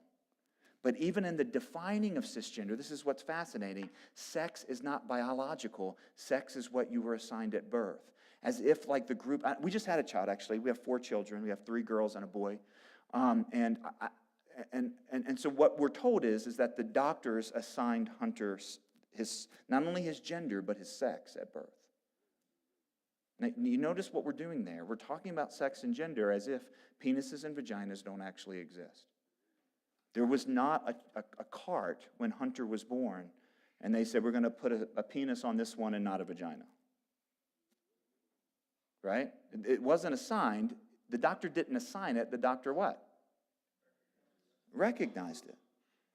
But even in the defining of cisgender, this is what's fascinating. Sex is not biological. Sex is what you were assigned at birth. As if like the group, we just had a child actually. We have 4 children. We have 3 girls and a boy. And so what we're told is that the doctors assigned Hunter not only his gender, but his sex at birth. Now, you notice what we're doing there. We're talking about sex and gender as if penises and vaginas don't actually exist. There was not a cart when Hunter was born, and they said, we're going to put a penis on this one and not a vagina. Right? It wasn't assigned. The doctor didn't assign it. The doctor what? Recognized it.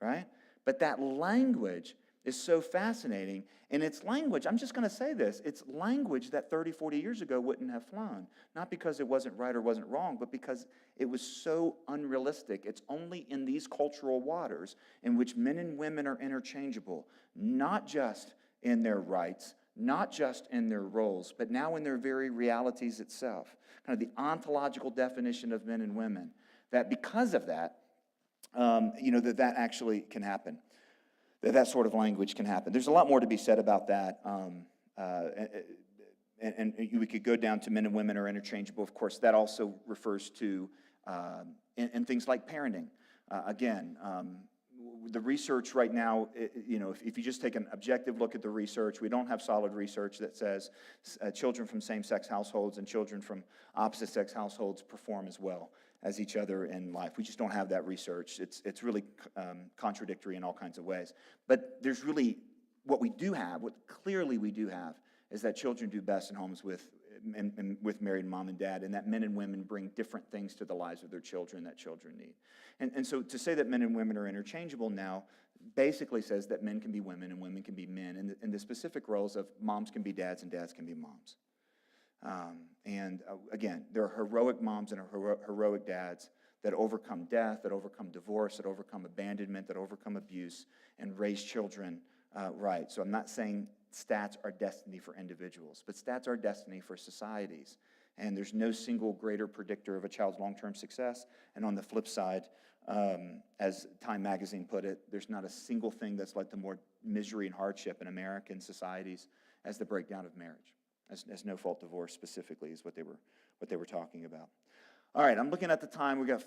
Right? But that language is so fascinating. And it's language, I'm just going to say this, it's language that 30, 40 years ago wouldn't have flown. Not because it wasn't right or wasn't wrong, but because it was so unrealistic. It's only in these cultural waters in which men and women are interchangeable, not just in their rights, not just in their roles, but now in their very realities itself. Kind of the ontological definition of men and women. That because of that, that actually can happen. That sort of language can happen. There's a lot more to be said about that. And we could go down to men and women are interchangeable. Of course, that also refers to in things like parenting. The research right now, if you just take an objective look at the research, we don't have solid research that says children from same-sex households and children from opposite-sex households perform as well as each other in life. We just don't have that research. It's really contradictory in all kinds of ways. But there's really, what clearly we do have, is that children do best in homes with married mom and dad, and that men and women bring different things to the lives of their children that children need. And so to say that men and women are interchangeable now basically says that men can be women and women can be men, and the specific roles of moms can be dads and dads can be moms. Again, there are heroic moms and heroic dads that overcome death, that overcome divorce, that overcome abandonment, that overcome abuse, and raise children right. So I'm not saying stats are destiny for individuals, but stats are destiny for societies. And there's no single greater predictor of a child's long-term success. And on the flip side, as Time magazine put it, there's not a single thing that's led to more misery and hardship in American societies as the breakdown of marriage. As no-fault divorce specifically is what they were talking about. All right, I'm looking at the time. We've got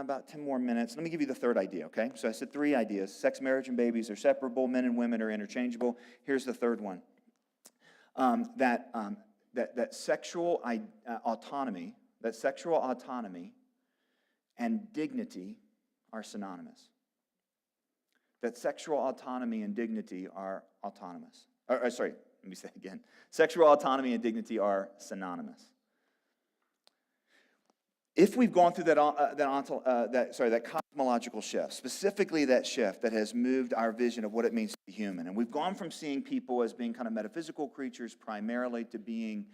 about 10 more minutes. Let me give you the third idea, okay? So I said 3 ideas. Sex, marriage, and babies are separable. Men and women are interchangeable. Here's the third one. That sexual autonomy and dignity are synonymous. That sexual autonomy and dignity are autonomous. Sorry, let me say it again. Sexual autonomy and dignity are synonymous. If we've gone through that cosmological shift, specifically that shift that has moved our vision of what it means to be human, and we've gone from seeing people as being kind of metaphysical creatures primarily to being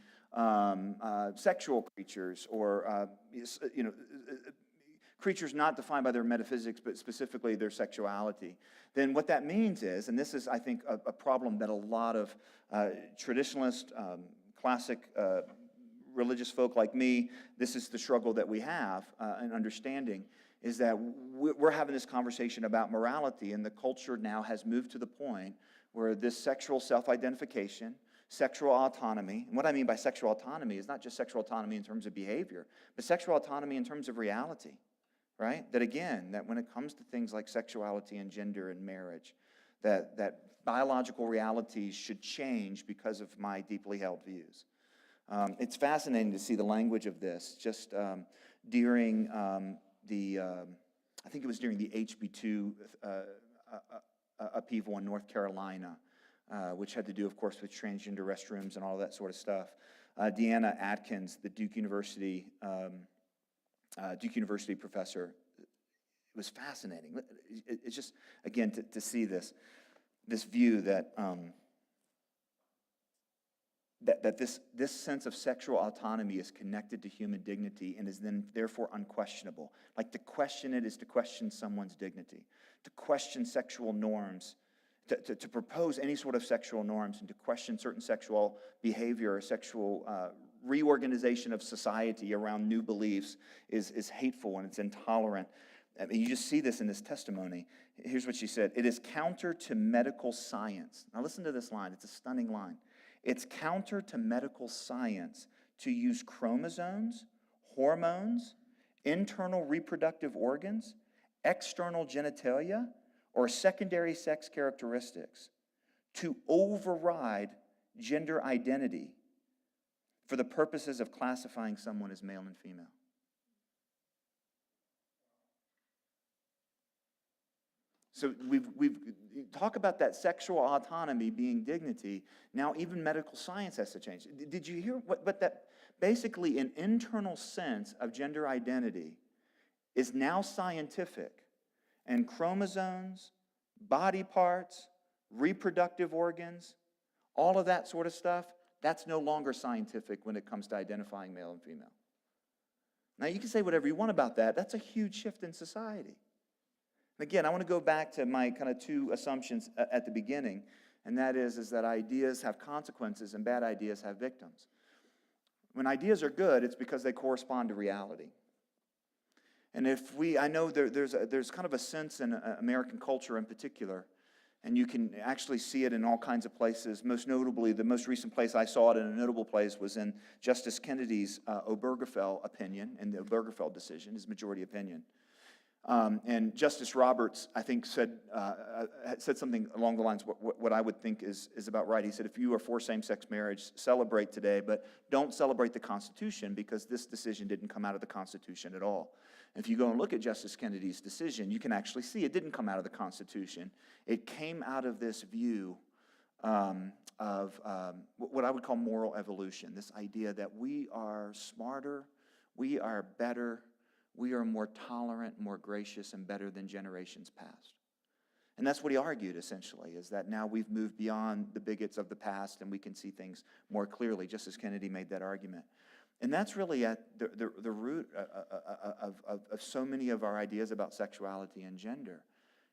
sexual creatures, or creatures not defined by their metaphysics, but specifically their sexuality, then what that means is, and this is, I think, a problem that a lot of traditionalist, classic religious folk like me, this is the struggle that we have in understanding, is that we're having this conversation about morality, and the culture now has moved to the point where this sexual self-identification, sexual autonomy, and what I mean by sexual autonomy is not just sexual autonomy in terms of behavior, but sexual autonomy in terms of reality, right? That again, that when it comes to things like sexuality and gender and marriage, that biological realities should change because of my deeply held views. It's fascinating to see the language of this. Just during I think it was during the HB2 upheaval in North Carolina, which had to do, of course, with transgender restrooms and all that sort of stuff. Deanna Atkins, the Duke University professor, it was fascinating. It's just, again, to see this view that this sense of sexual autonomy is connected to human dignity and is then therefore unquestionable. Like, to question it is to question someone's dignity. To question sexual norms, to propose any sort of sexual norms, and to question certain sexual behavior or sexual reorganization of society around new beliefs is hateful and it's intolerant. I mean, you just see this in this testimony. Here's what she said. It is counter to medical science. Now listen to this line. It's a stunning line. It's counter to medical science to use chromosomes, hormones, internal reproductive organs, external genitalia, or secondary sex characteristics to override gender identity for the purposes of classifying someone as male and female. So we've talk about that sexual autonomy being dignity. Now even medical science has to change. Did you hear what that basically an internal sense of gender identity is now scientific, and chromosomes, body parts, reproductive organs, all of that sort of stuff, that's no longer scientific when it comes to identifying male and female. Now you can say whatever you want about that. That's a huge shift in society. Again, I want to go back to my kind of 2 assumptions at the beginning, and that is that ideas have consequences and bad ideas have victims. When ideas are good, it's because they correspond to reality. And I know there's kind of a sense in American culture in particular, and you can actually see it in all kinds of places. Most notably, the most recent place I saw it in a notable place was in Justice Kennedy's Obergefell opinion, and the Obergefell decision, his majority opinion. And Justice Roberts, I think, said something along the lines of what I would think is about right. He said, if you are for same-sex marriage, celebrate today, but don't celebrate the Constitution, because this decision didn't come out of the Constitution at all. And if you go and look at Justice Kennedy's decision, you can actually see it didn't come out of the Constitution. It came out of this view of what I would call moral evolution, this idea that we are smarter, we are better, we are more tolerant, more gracious, and better than generations past. And that's what he argued, essentially, is that now we've moved beyond the bigots of the past and we can see things more clearly, just as Kennedy made that argument. And that's really at the root of so many of our ideas about sexuality and gender,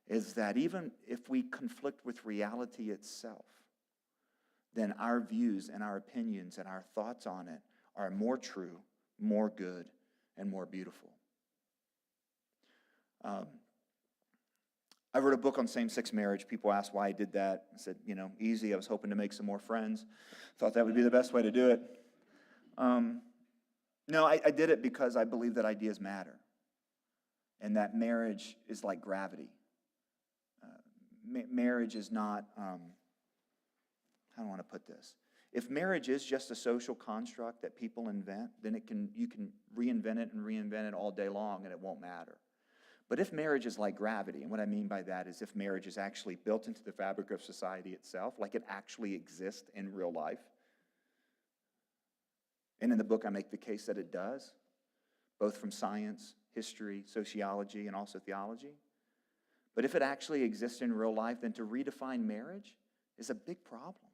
is that even if we conflict with reality itself, then our views and our opinions and our thoughts on it are more true, more good, and more beautiful. I wrote a book on same-sex marriage. People asked why I did that. I said, easy. I was hoping to make some more friends. Thought that would be the best way to do it. No, I did it because I believe that ideas matter and that marriage is like gravity. Marriage is not, how do I want to put this? If marriage is just a social construct that people invent, then you can reinvent it all day long and it won't matter. But if marriage is like gravity, and what I mean by that is if marriage is actually built into the fabric of society itself, like it actually exists in real life, and in the book I make the case that it does, both from science, history, sociology, and also theology. But if it actually exists in real life, then to redefine marriage is a big problem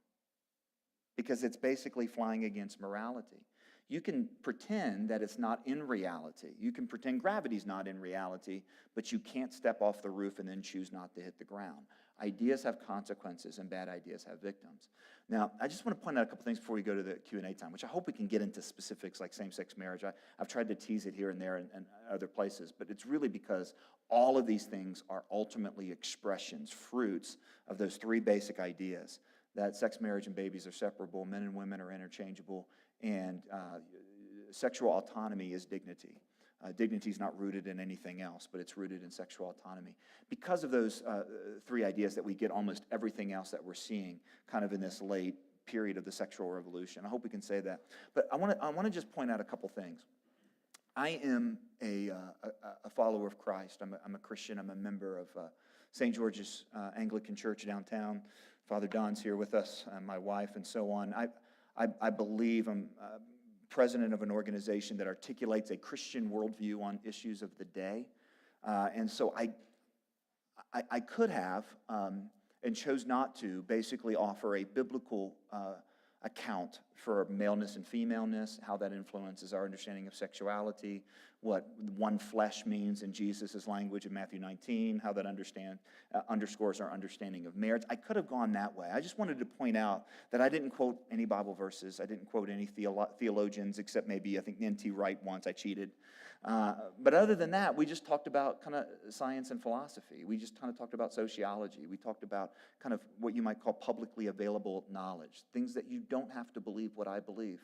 because it's basically flying against morality. You can pretend that it's not in reality. You can pretend gravity's not in reality, but you can't step off the roof and then choose not to hit the ground. Ideas have consequences, and bad ideas have victims. Now, I just want to point out a couple things before we go to the Q&A time, which I hope we can get into specifics like same-sex marriage. I've tried to tease it here and there and other places, but it's really because all of these things are ultimately expressions, fruits of those three basic ideas, that sex, marriage, and babies are separable, men and women are interchangeable, and sexual autonomy is dignity. Dignity is not rooted in anything else, but it's rooted in sexual autonomy. Because of those three ideas that we get almost everything else that we're seeing kind of in this late period of the sexual revolution. I hope we can say that. But I want to just point out a couple things. I am a follower of Christ. I'm a Christian. I'm a member of St. George's Anglican Church downtown. Father Don's here with us, my wife, and so on. I believe I'm president of an organization that articulates a Christian worldview on issues of the day. And so I could have, and chose not to, basically offer a biblical account for maleness and femaleness, how that influences our understanding of sexuality, what one flesh means in Jesus' language in Matthew 19, how that underscores our understanding of marriage. I could have gone that way. I just wanted to point out that I didn't quote any Bible verses. I didn't quote any theologians, except maybe, I think, N.T. Wright once. I cheated. But other than that, we just talked about kind of science and philosophy. We just kind of talked about sociology. We talked about kind of what you might call publicly available knowledge, things that you don't have to believe what I believe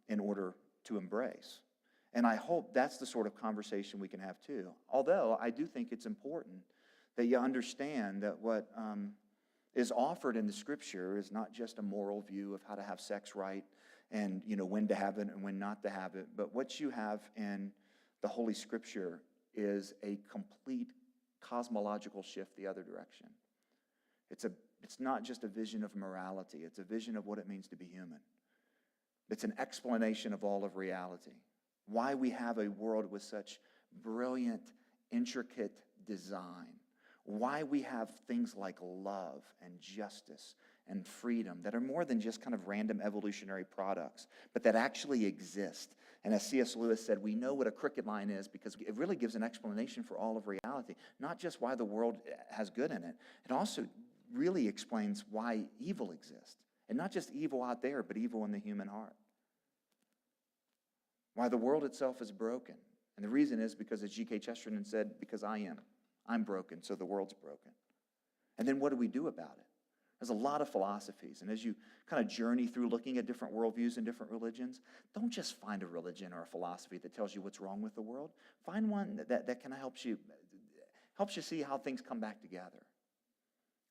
in order to embrace. And I hope that's the sort of conversation we can have too. Although I do think it's important that you understand that what is offered in the Scripture is not just a moral view of how to have sex right and when to have it and when not to have it, but what you have in the Holy Scripture is a complete cosmological shift the other direction. It's not just a vision of morality. It's a vision of what it means to be human. It's an explanation of all of reality. Why we have a world with such brilliant, intricate design. Why we have things like love and justice and freedom that are more than just kind of random evolutionary products, but that actually exist. And as C.S. Lewis said, we know what a crooked line is because it really gives an explanation for all of reality. Not just why the world has good in it. It also really explains why evil exists. And not just evil out there, but evil in the human heart. Why the world itself is broken. And the reason is because, as G.K. Chesterton said, because I'm broken, so the world's broken. And then what do we do about it? There's a lot of philosophies. And as you kind of journey through looking at different worldviews and different religions, don't just find a religion or a philosophy that tells you what's wrong with the world. Find one that kind of helps you see how things come back together.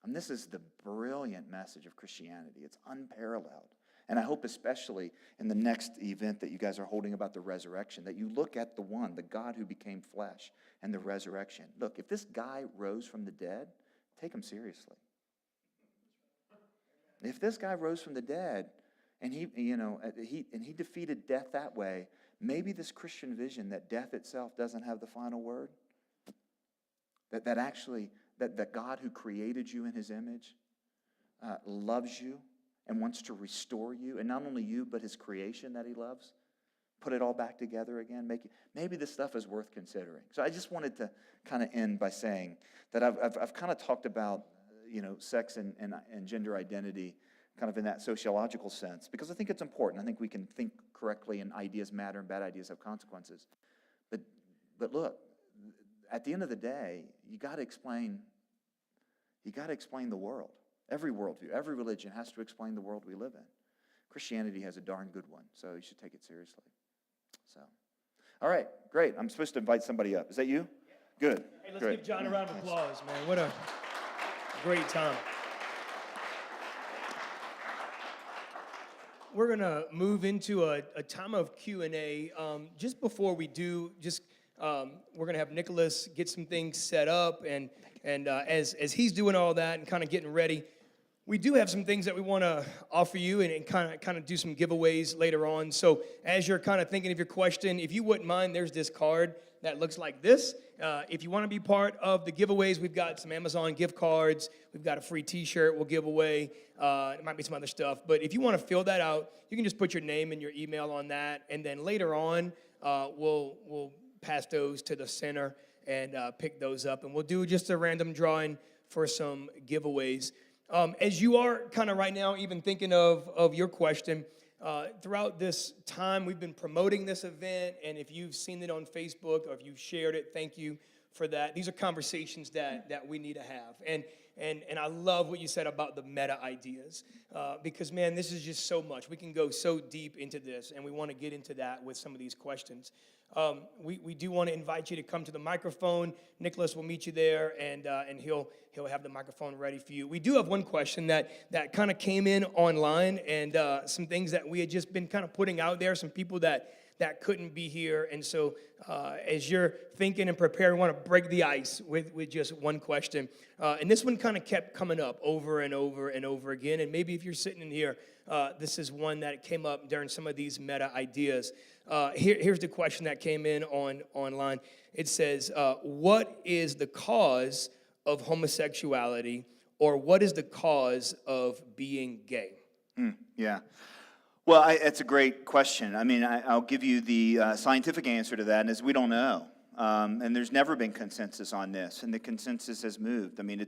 And this is the brilliant message of Christianity. It's unparalleled. And I hope especially in the next event that you guys are holding about the resurrection, that you look at the God who became flesh and the resurrection. Look, if this guy rose from the dead, take him seriously. If this guy rose from the dead and he defeated death that way, maybe this Christian vision that death itself doesn't have the final word, that God who created you in his image loves you and wants to restore you, and not only you, but his creation that he loves, put it all back together again. Maybe this stuff is worth considering. So I just wanted to kind of end by saying that I've kind of talked about sex and gender identity kind of in that sociological sense, because I think it's important. I think we can think correctly, and ideas matter, and bad ideas have consequences. But look, at the end of the day, you got to explain the world. Every worldview, every religion has to explain the world we live in. Christianity has a darn good one, so you should take it seriously. So, all right, great. I'm supposed to invite somebody up. Is that you? Good. Hey, let's Great. give John a round of applause, man. What a great time. We're going to move into a time of Q&A. Just before we do, we're going to have Nicholas get some things set up, and as he's doing all that and kind of getting ready, we do have some things that we want to offer you and kind of do some giveaways later on. So as you're kind of thinking of your question, if you wouldn't mind, there's this card that looks like this. If you want to be part of the giveaways, we've got some Amazon gift cards. We've got a free T-shirt we'll give away. There might be some other stuff. But if you want to fill that out, you can just put your name and your email on that. And then later on, we'll pass those to the center and pick those up. And we'll do just a random drawing for some giveaways. As you are kind of right now even thinking of your question, throughout this time we've been promoting this event, and if you've seen it on Facebook or if you've shared it, thank you for that. These are conversations that we need to have. And I love what you said about the meta ideas, because, man, this is just so much. We can go so deep into this, and we want to get into that with some of these questions. We do want to invite you to come to the microphone. Nicholas will meet you there, and he'll have the microphone ready for you. We do have one question that kind of came in online, and some things that we had just been kind of putting out there, some people that couldn't be here. And so as you're thinking and preparing, we want to break the ice with just one question. And this one kind of kept coming up over and over and over again. And maybe if you're sitting in here, this is one that came up during some of these meta ideas. Here's the question that came in online. It says, what is the cause of homosexuality, or what is the cause of being gay? Yeah. Well, it's a great question. I mean, I'll give you the scientific answer to that, and is we don't know. And there's never been consensus on this, and the consensus has moved. I mean,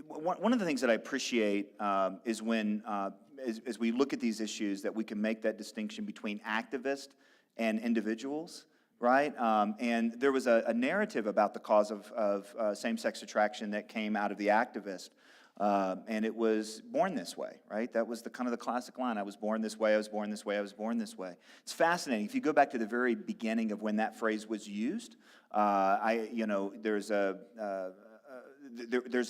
one of the things that I appreciate is when, as we look at these issues, that we can make that distinction between activists and individuals, right? And there was a narrative about the cause of same-sex attraction that came out of the activist. And it was born this way, right? That was the kind of the classic line. I was born this way, I was born this way, I was born this way. It's fascinating. If you go back to the very beginning of when that phrase was used, there's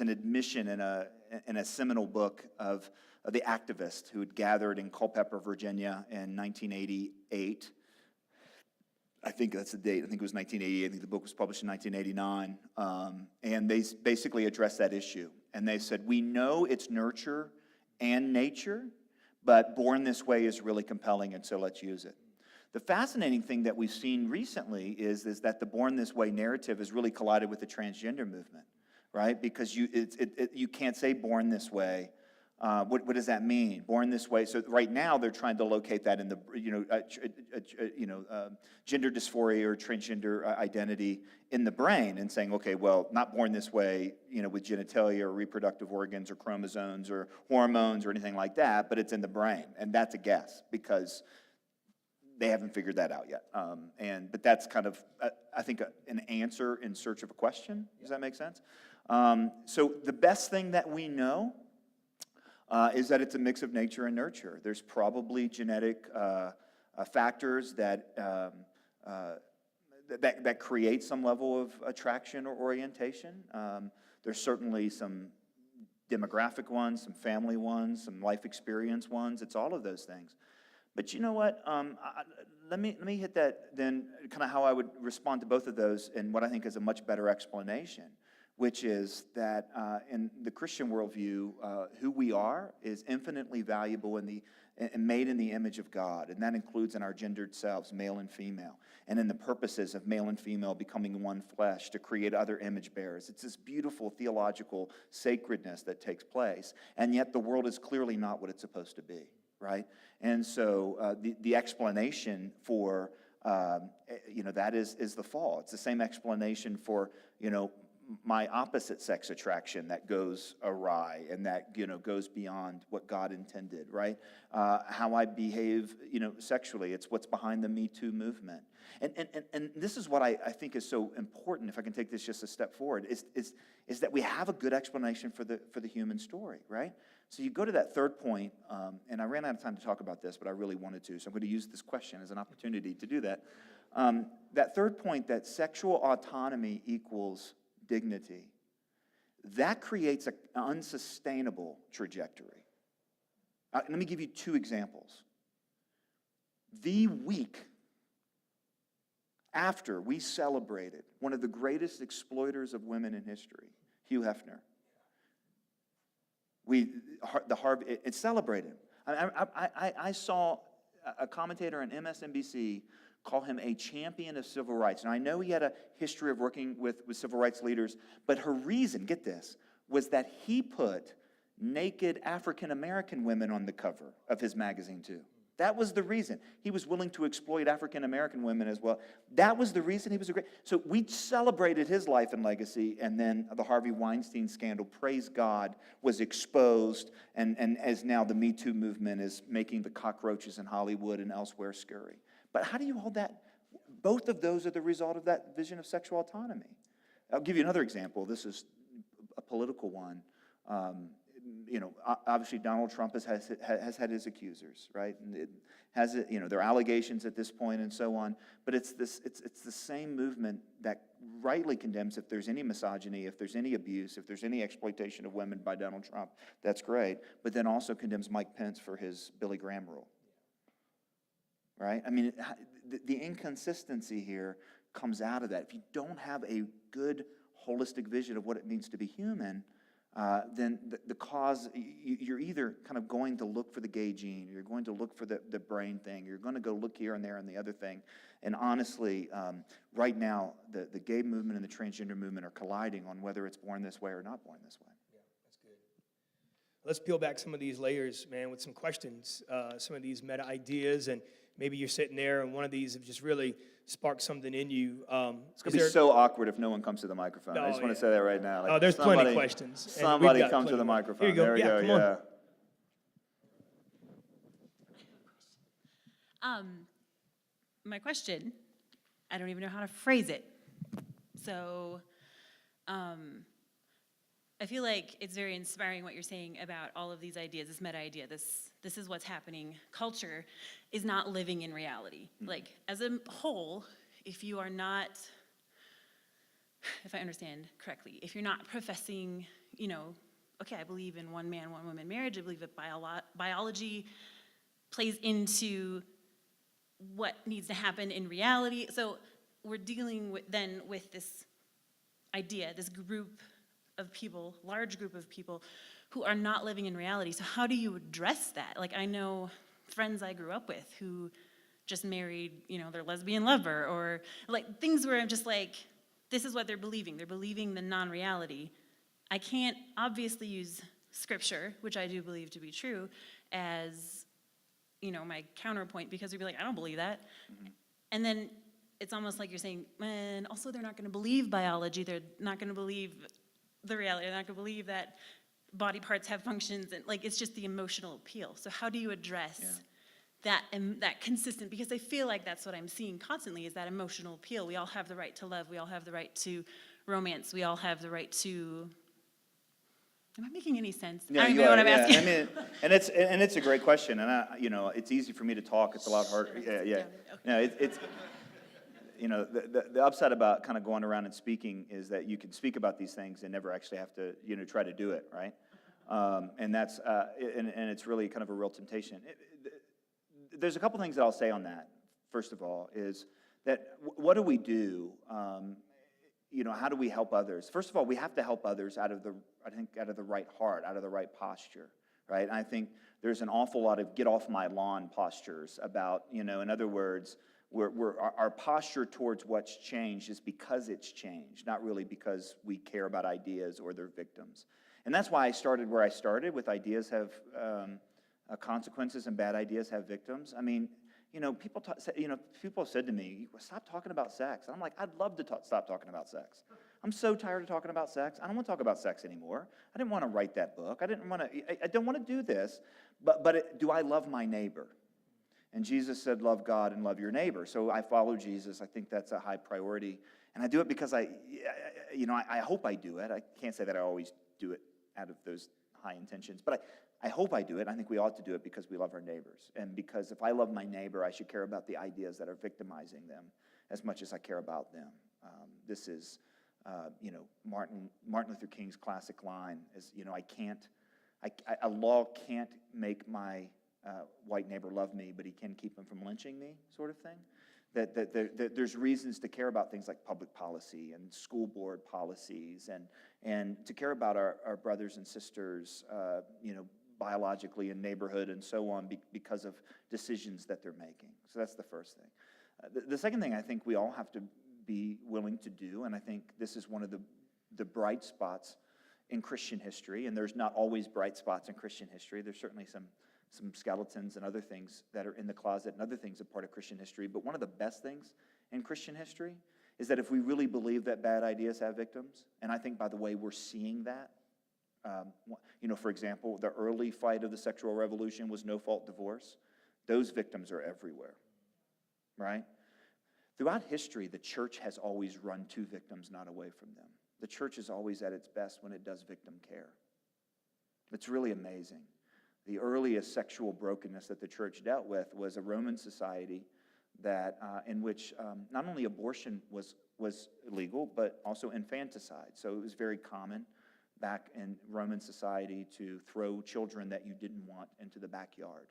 an admission in a seminal book of the activist who had gathered in Culpeper, Virginia in 1988. I think that's the date. I think it was 1988. I think the book was published in 1989. And they basically addressed that issue. And they said, we know it's nurture and nature, but born this way is really compelling, and so let's use it. The fascinating thing that we've seen recently is that the born this way narrative has really collided with the transgender movement, right? Because you can't say born this way. What does that mean? Born this way. So right now they're trying to locate that in the gender dysphoria or transgender identity in the brain, and saying, okay, well, not born this way, with genitalia or reproductive organs or chromosomes or hormones or anything like that, but it's in the brain, and that's a guess because they haven't figured that out yet. But that's kind of I think an answer in search of a question. Does that make sense? So the best thing that we know is that it's a mix of nature and nurture. There's probably genetic factors that create some level of attraction or orientation. There's certainly some demographic ones, some family ones, some life experience ones. It's all of those things. But you know what? Let me hit that then, kind of how I would respond to both of those, and what I think is a much better explanation, which is that in the Christian worldview, who we are is infinitely valuable and made in the image of God, and that includes in our gendered selves, male and female, and in the purposes of male and female becoming one flesh to create other image bearers. It's this beautiful theological sacredness that takes place, and yet the world is clearly not what it's supposed to be, right? And so the explanation for that is the fall. It's the same explanation for my opposite sex attraction that goes awry and that goes beyond what God intended, right? How I behave sexually. It's what's behind the Me Too movement. And this is what I think is so important, if I can take this just a step forward, is that we have a good explanation for the human story, right? So you go to that third point, and I ran out of time to talk about this, but I really wanted to, so I'm going to use this question as an opportunity to do that. That third point, that sexual autonomy equals dignity, that creates an unsustainable trajectory. Let me give you two examples. The week after we celebrated one of the greatest exploiters of women in history, Hugh Hefner, it celebrated him. I saw a commentator on MSNBC call him a champion of civil rights. Now, I know he had a history of working with civil rights leaders, but her reason, get this, was that he put naked African-American women on the cover of his magazine, too. That was the reason. He was willing to exploit African-American women as well. That was the reason he was a great... So we celebrated his life and legacy, and then the Harvey Weinstein scandal, praise God, was exposed, and as now the Me Too movement is making the cockroaches in Hollywood and elsewhere scurry. But how do you hold that? Both of those are the result of that vision of sexual autonomy. I'll give you another example. This is a political one. Obviously Donald Trump has had his accusers, right? And there are allegations at this point and so on. But it's the same movement that rightly condemns if there's any misogyny, if there's any abuse, if there's any exploitation of women by Donald Trump. That's great. But then also condemns Mike Pence for his Billy Graham rule, right? I mean, the inconsistency here comes out of that. If you don't have a good holistic vision of what it means to be human, then the cause, you're either kind of going to look for the gay gene, you're going to look for the brain thing, you're going to go look here and there and the other thing. And honestly, right now, the gay movement and the transgender movement are colliding on whether it's born this way or not born this way. Yeah, that's good. Let's peel back some of these layers, man, with some questions, some of these meta ideas, and maybe you're sitting there and one of these have just really sparked something in you. It's going to be so awkward if no one comes to the microphone. I just want to say that right now. Like, there's plenty of questions. Somebody come to the microphone. Here you go. There we go. Come on. My question, I don't even know how to phrase it. So, I feel like it's very inspiring what you're saying about all of these ideas, this meta idea, this is what's happening. Culture is not living in reality. Like, as a whole, if you are not, if I understand correctly, if you're not professing, okay, I believe in one man, one woman marriage, I believe that biology plays into what needs to happen in reality. So we're dealing with this idea, this group of people, large group of people who are not living in reality. So how do you address that? Like, I know friends I grew up with who just married, their lesbian lover, or like things where I'm just like, this is what they're believing. They're believing the non-reality. I can't obviously use scripture, which I do believe to be true, as, my counterpoint, because you'd be like, I don't believe that. Mm-hmm. And then it's almost like you're saying, and also they're not going to believe biology. They're not going to believe the reality. They're not going to believe that body parts have functions, and like it's just the emotional appeal. So how do you address that and that consistent? Because I feel like that's what I'm seeing constantly, is that emotional appeal. We all have the right to love. We all have the right to romance. We all have the right to. Am I making any sense? Yeah, I don't even know what I'm asking. I mean, and it's a great question, and it's easy for me to talk. It's a lot harder. Yeah. Okay. No, it's. The upside about kind of going around and speaking is that you can speak about these things and never actually have to, try to do it, right? And that's, and it's really kind of a real temptation. There's a couple things that I'll say on that. First of all, is that what do we do? How do we help others? First of all, we have to help others out of the right heart, out of the right posture, right? And I think there's an awful lot of get off my lawn postures about, in other words, our posture towards what's changed is because it's changed, not really because we care about ideas or their victims. And that's why I started where I started, with ideas have consequences and bad ideas have victims. I mean, people have said to me, stop talking about sex. And I'm like, I'd love to stop talking about sex. I'm so tired of talking about sex. I don't want to talk about sex anymore. I didn't want to write that book. I don't want to do this. But do I love my neighbor? And Jesus said, love God and love your neighbor. So I follow Jesus. I think that's a high priority. And I do it because I hope I do it. I can't say that I always do it out of those high intentions. But I hope I do it. I think we ought to do it because we love our neighbors. And because if I love my neighbor, I should care about the ideas that are victimizing them as much as I care about them. This is, Martin Luther King's classic line is, a law can't make my white neighbor love me, but he can keep him from lynching me, sort of thing. That there's reasons to care about things like public policy and school board policies and to care about our brothers and sisters, biologically in neighborhood and so on because of decisions that they're making. So that's the first thing. The second thing I think we all have to be willing to do, and I think this is one of the bright spots in Christian history, and there's not always bright spots in Christian history. There's certainly some skeletons and other things that are in the closet and other things are part of Christian history. But one of the best things in Christian history is that if we really believe that bad ideas have victims, and I think, by the way, we're seeing that. For example, the early fight of the sexual revolution was no-fault divorce. Those victims are everywhere, right? Throughout history, the church has always run to victims, not away from them. The church is always at its best when it does victim care. It's really amazing. The earliest sexual brokenness that the church dealt with was a Roman society that in which not only abortion was illegal, but also infanticide. So it was very common back in Roman society to throw children that you didn't want into the backyard,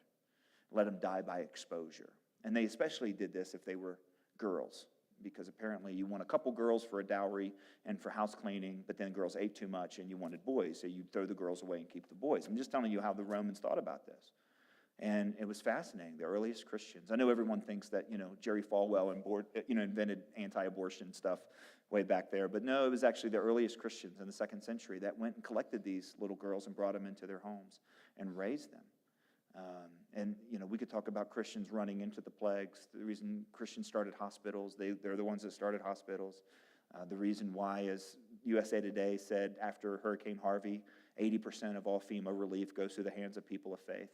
let them die by exposure. And they especially did this if they were girls, because apparently you want a couple girls for a dowry and for house cleaning, but then girls ate too much and you wanted boys, so you'd throw the girls away and keep the boys. I'm just telling you how the Romans thought about this. And it was fascinating, the earliest Christians. I know everyone thinks that, Jerry Falwell invented anti-abortion stuff way back there, but no, it was actually the earliest Christians in the 2nd century that went and collected these little girls and brought them into their homes and raised them. We could talk about Christians running into the plagues. The reason Christians started hospitals, they're the ones that started hospitals. The reason why, as USA Today said after Hurricane Harvey, 80% of all FEMA relief goes through the hands of people of faith.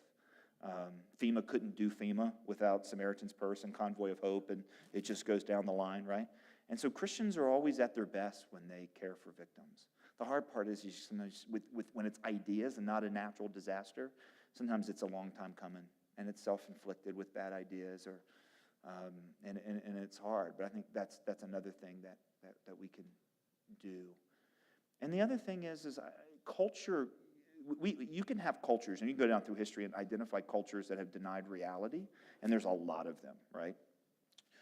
FEMA couldn't do FEMA without Samaritan's Purse and Convoy of Hope, and it just goes down the line, right? And so Christians are always at their best when they care for victims. The hard part is sometimes when it's ideas and not a natural disaster, sometimes it's a long time coming, and it's self-inflicted with bad ideas, and it's hard. But I think that's another thing that we can do. And the other thing is culture. You can have cultures, and you can go down through history and identify cultures that have denied reality, and there's a lot of them, right?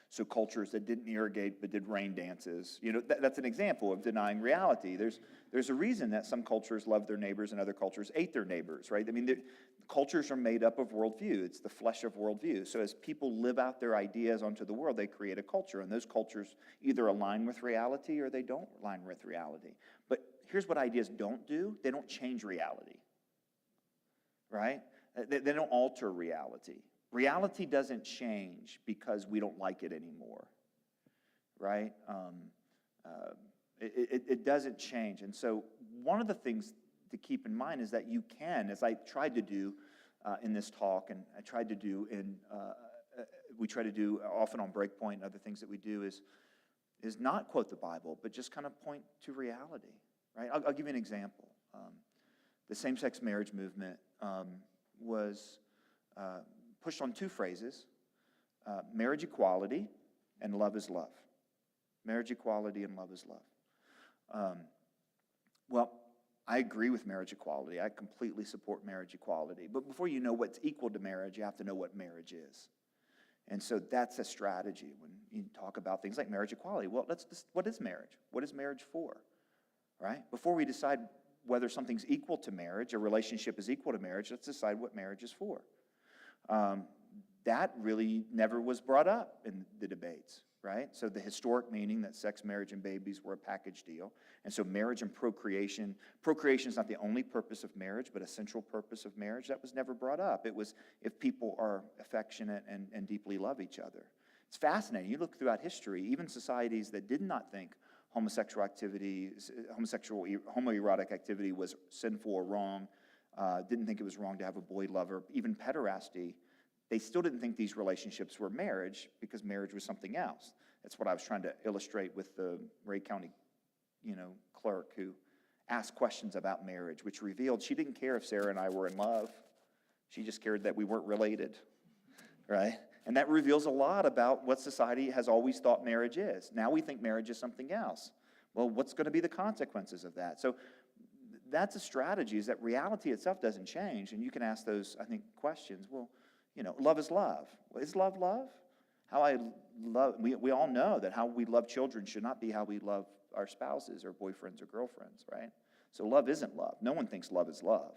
So cultures that didn't irrigate but did rain dances, that's an example of denying reality. There's a reason that some cultures love their neighbors and other cultures ate their neighbors, right? I mean, cultures are made up of worldview. It's the flesh of worldview. So as people live out their ideas onto the world, they create a culture, and those cultures either align with reality or they don't align with reality. But here's what ideas don't do. They don't change reality, right? They don't alter reality. Reality doesn't change because we don't like it anymore, right? It doesn't change. And so one of the things to keep in mind is that you can, as I tried to do in this talk, and I tried to do we try to do often on Breakpoint and other things that we do is not quote the Bible, but just kind of point to reality, right? I'll give you an example. The same-sex marriage movement was pushed on two phrases, marriage equality and love is love. Marriage equality and love is love. Well, I agree with marriage equality. I completely support marriage equality. But before you know what's equal to marriage, you have to know what marriage is. And so that's a strategy when you talk about things like marriage equality. Well, what is marriage? What is marriage for? Right? Before we decide whether something's equal to marriage, a relationship is equal to marriage, let's decide what marriage is for. That really never was brought up in the debates, right? So the historic meaning that sex, marriage, and babies were a package deal. And so marriage and procreation is not the only purpose of marriage, but a central purpose of marriage. That was never brought up. It was if people are affectionate and deeply love each other. It's fascinating. You look throughout history, even societies that did not think homoerotic activity was sinful or wrong, didn't think it was wrong to have a boy lover, even pederasty, they still didn't think these relationships were marriage because marriage was something else. That's what I was trying to illustrate with the Ray County, clerk who asked questions about marriage, which revealed she didn't care if Sarah and I were in love. She just cared that we weren't related, right? And that reveals a lot about what society has always thought marriage is. Now we think marriage is something else. Well, what's going to be the consequences of that? So that's a strategy, is that reality itself doesn't change. And you can ask those, I think, questions. Well, love is love. Is love love? How I love, we all know that how we love children should not be how we love our spouses or boyfriends or girlfriends, right? So love isn't love. No one thinks love is love,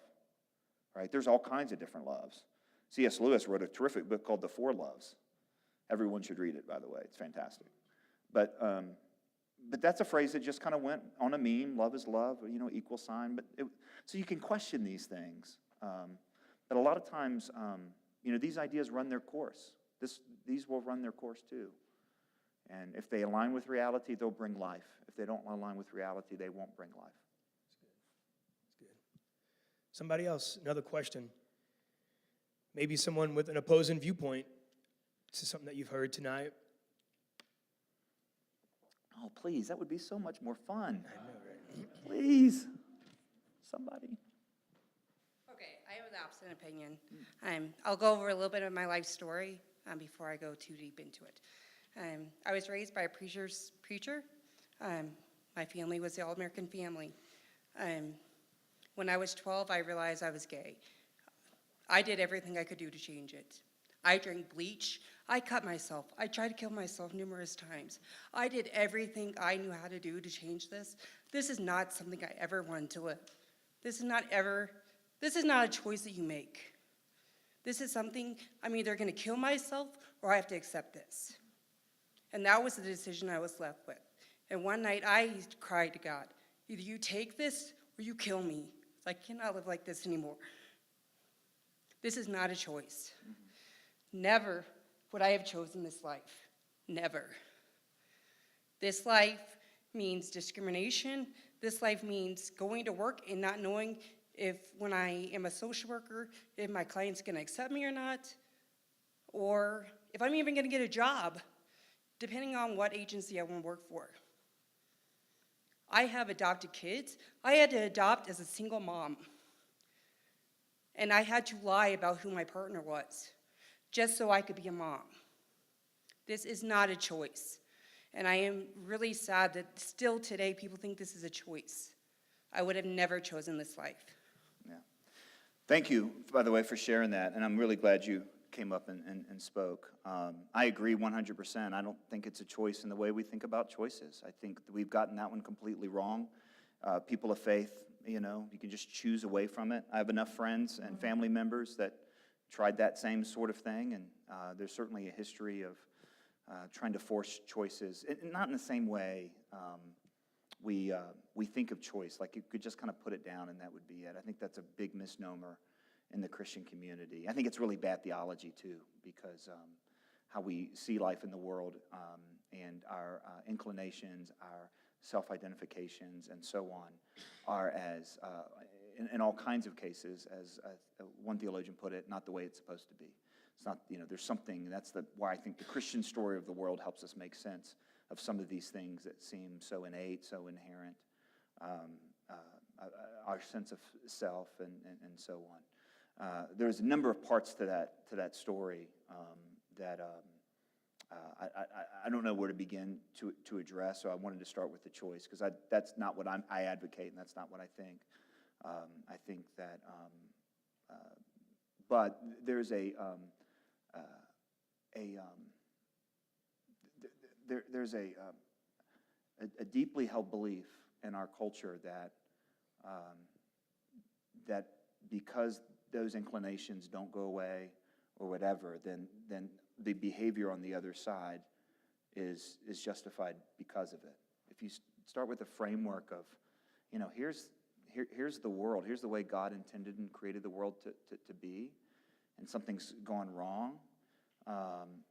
right? There's all kinds of different loves. C.S. Lewis wrote a terrific book called The Four Loves. Everyone should read it, by the way. It's fantastic. But that's a phrase that just kind of went on a meme. Love is love, equal sign. So you can question these things. But a lot of times, these ideas run their course. These will run their course too. And if they align with reality, they'll bring life. If they don't align with reality, they won't bring life. That's good. Somebody else, another question. Maybe someone with an opposing viewpoint to something that you've heard tonight. Oh, please, that would be so much more fun. I know, right? Please, somebody. Okay, I have an opposite opinion. I'll go over a little bit of my life story before I go too deep into it. I was raised by a preacher. My family was the all-American family. When I was 12, I realized I was gay. I did everything I could do to change it. I drank bleach. I cut myself. I tried to kill myself numerous times. I did everything I knew how to do to change this. This is not something I ever wanted to live. This is not a choice that you make. This is something I'm either going to kill myself or I have to accept this. And that was the decision I was left with. And one night I cried to God, either you take this or you kill me. I cannot live like this anymore. This is not a choice. Never would I have chosen this life. Never. This life means discrimination. This life means going to work and not knowing if when I am a social worker, if my client's going to accept me or not, or if I'm even going to get a job, depending on what agency I want to work for. I have adopted kids. I had to adopt as a single mom. And I had to lie about who my partner was, just so I could be a mom. This is not a choice. And I am really sad that still today people think this is a choice. I would have never chosen this life. Yeah. Thank you, by the way, for sharing that. And I'm really glad you came up and spoke. I agree 100%. I don't think it's a choice in the way we think about choices. I think we've gotten that one completely wrong. People of faith, you can just choose away from it. I have enough friends and family members that tried that same sort of thing, and there's certainly a history of trying to force choices, and not in the same way we think of choice, like you could just kind of put it down and that would be it. I think that's a big misnomer in the Christian community. I think it's really bad theology too, because how we see life in the world and our inclinations, our self-identifications, and so on, are as, in all kinds of cases, as one theologian put it, not the way it's supposed to be. It's not, there's something, that's why I think the Christian story of the world helps us make sense of some of these things that seem so innate, so inherent, our sense of self, and so on. There's a number of parts to that story that I don't know where to begin to address, so I wanted to start with the choice, because that's not what I advocate, and that's not what I think. I think that, but there's there's a deeply held belief in our culture that that because those inclinations don't go away or whatever, then the behavior on the other side is justified because of it. If you start with a framework of, here's the world, here's the way God intended and created the world to be, and something's gone wrong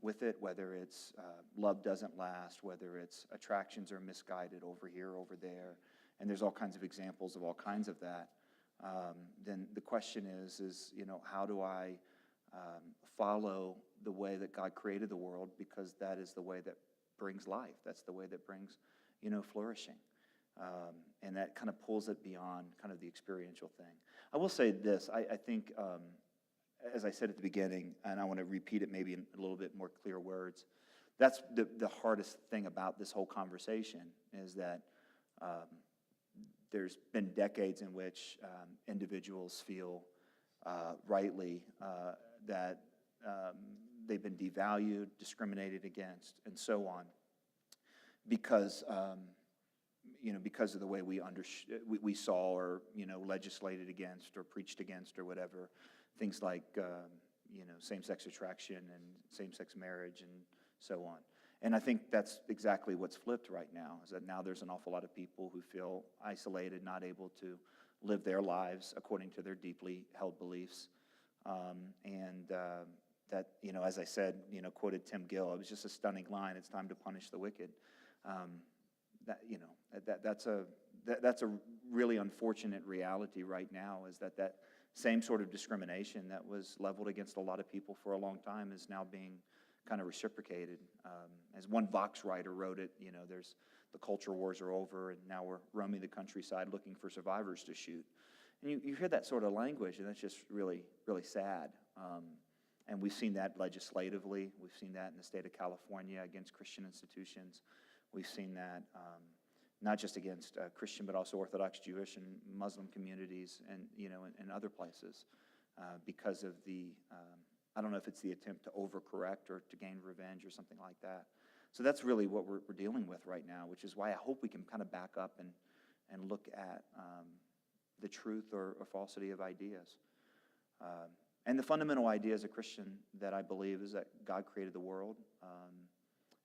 with it, whether it's love doesn't last, whether it's attractions are misguided over here, over there, and there's all kinds of examples of all kinds of that, then the question is how do I follow the way that God created the world, because that is the way that brings life. That's the way that brings, flourishing. And that kind of pulls it beyond kind of the experiential thing. I will say this, I think as I said at the beginning, and I want to repeat it maybe in a little bit more clear words, that's the hardest thing about this whole conversation is that there's been decades in which individuals feel rightly that they've been devalued, discriminated against, and so on, because because of the way we saw or legislated against or preached against or whatever, things like same-sex attraction and same-sex marriage and so on. And I think that's exactly what's flipped right now, is that now there's an awful lot of people who feel isolated, not able to live their lives according to their deeply held beliefs. That, as I said, quoted Tim Gill, it was just a stunning line, it's time to punish the wicked. That's a really unfortunate reality right now, is that same sort of discrimination that was leveled against a lot of people for a long time is now being kind of reciprocated. As one Vox writer wrote it, there's the culture wars are over, and now we're roaming the countryside looking for survivors to shoot. And you hear that sort of language, and that's just really, really sad. And we've seen that legislatively. We've seen that in the state of California against Christian institutions. We've seen that not just against Christian, but also Orthodox Jewish and Muslim communities, and in other places, because of the I don't know if it's the attempt to overcorrect or to gain revenge or something like that. So that's really what we're dealing with right now, which is why I hope we can kind of back up and look at the truth or falsity of ideas. And the fundamental idea as a Christian that I believe is that God created the world,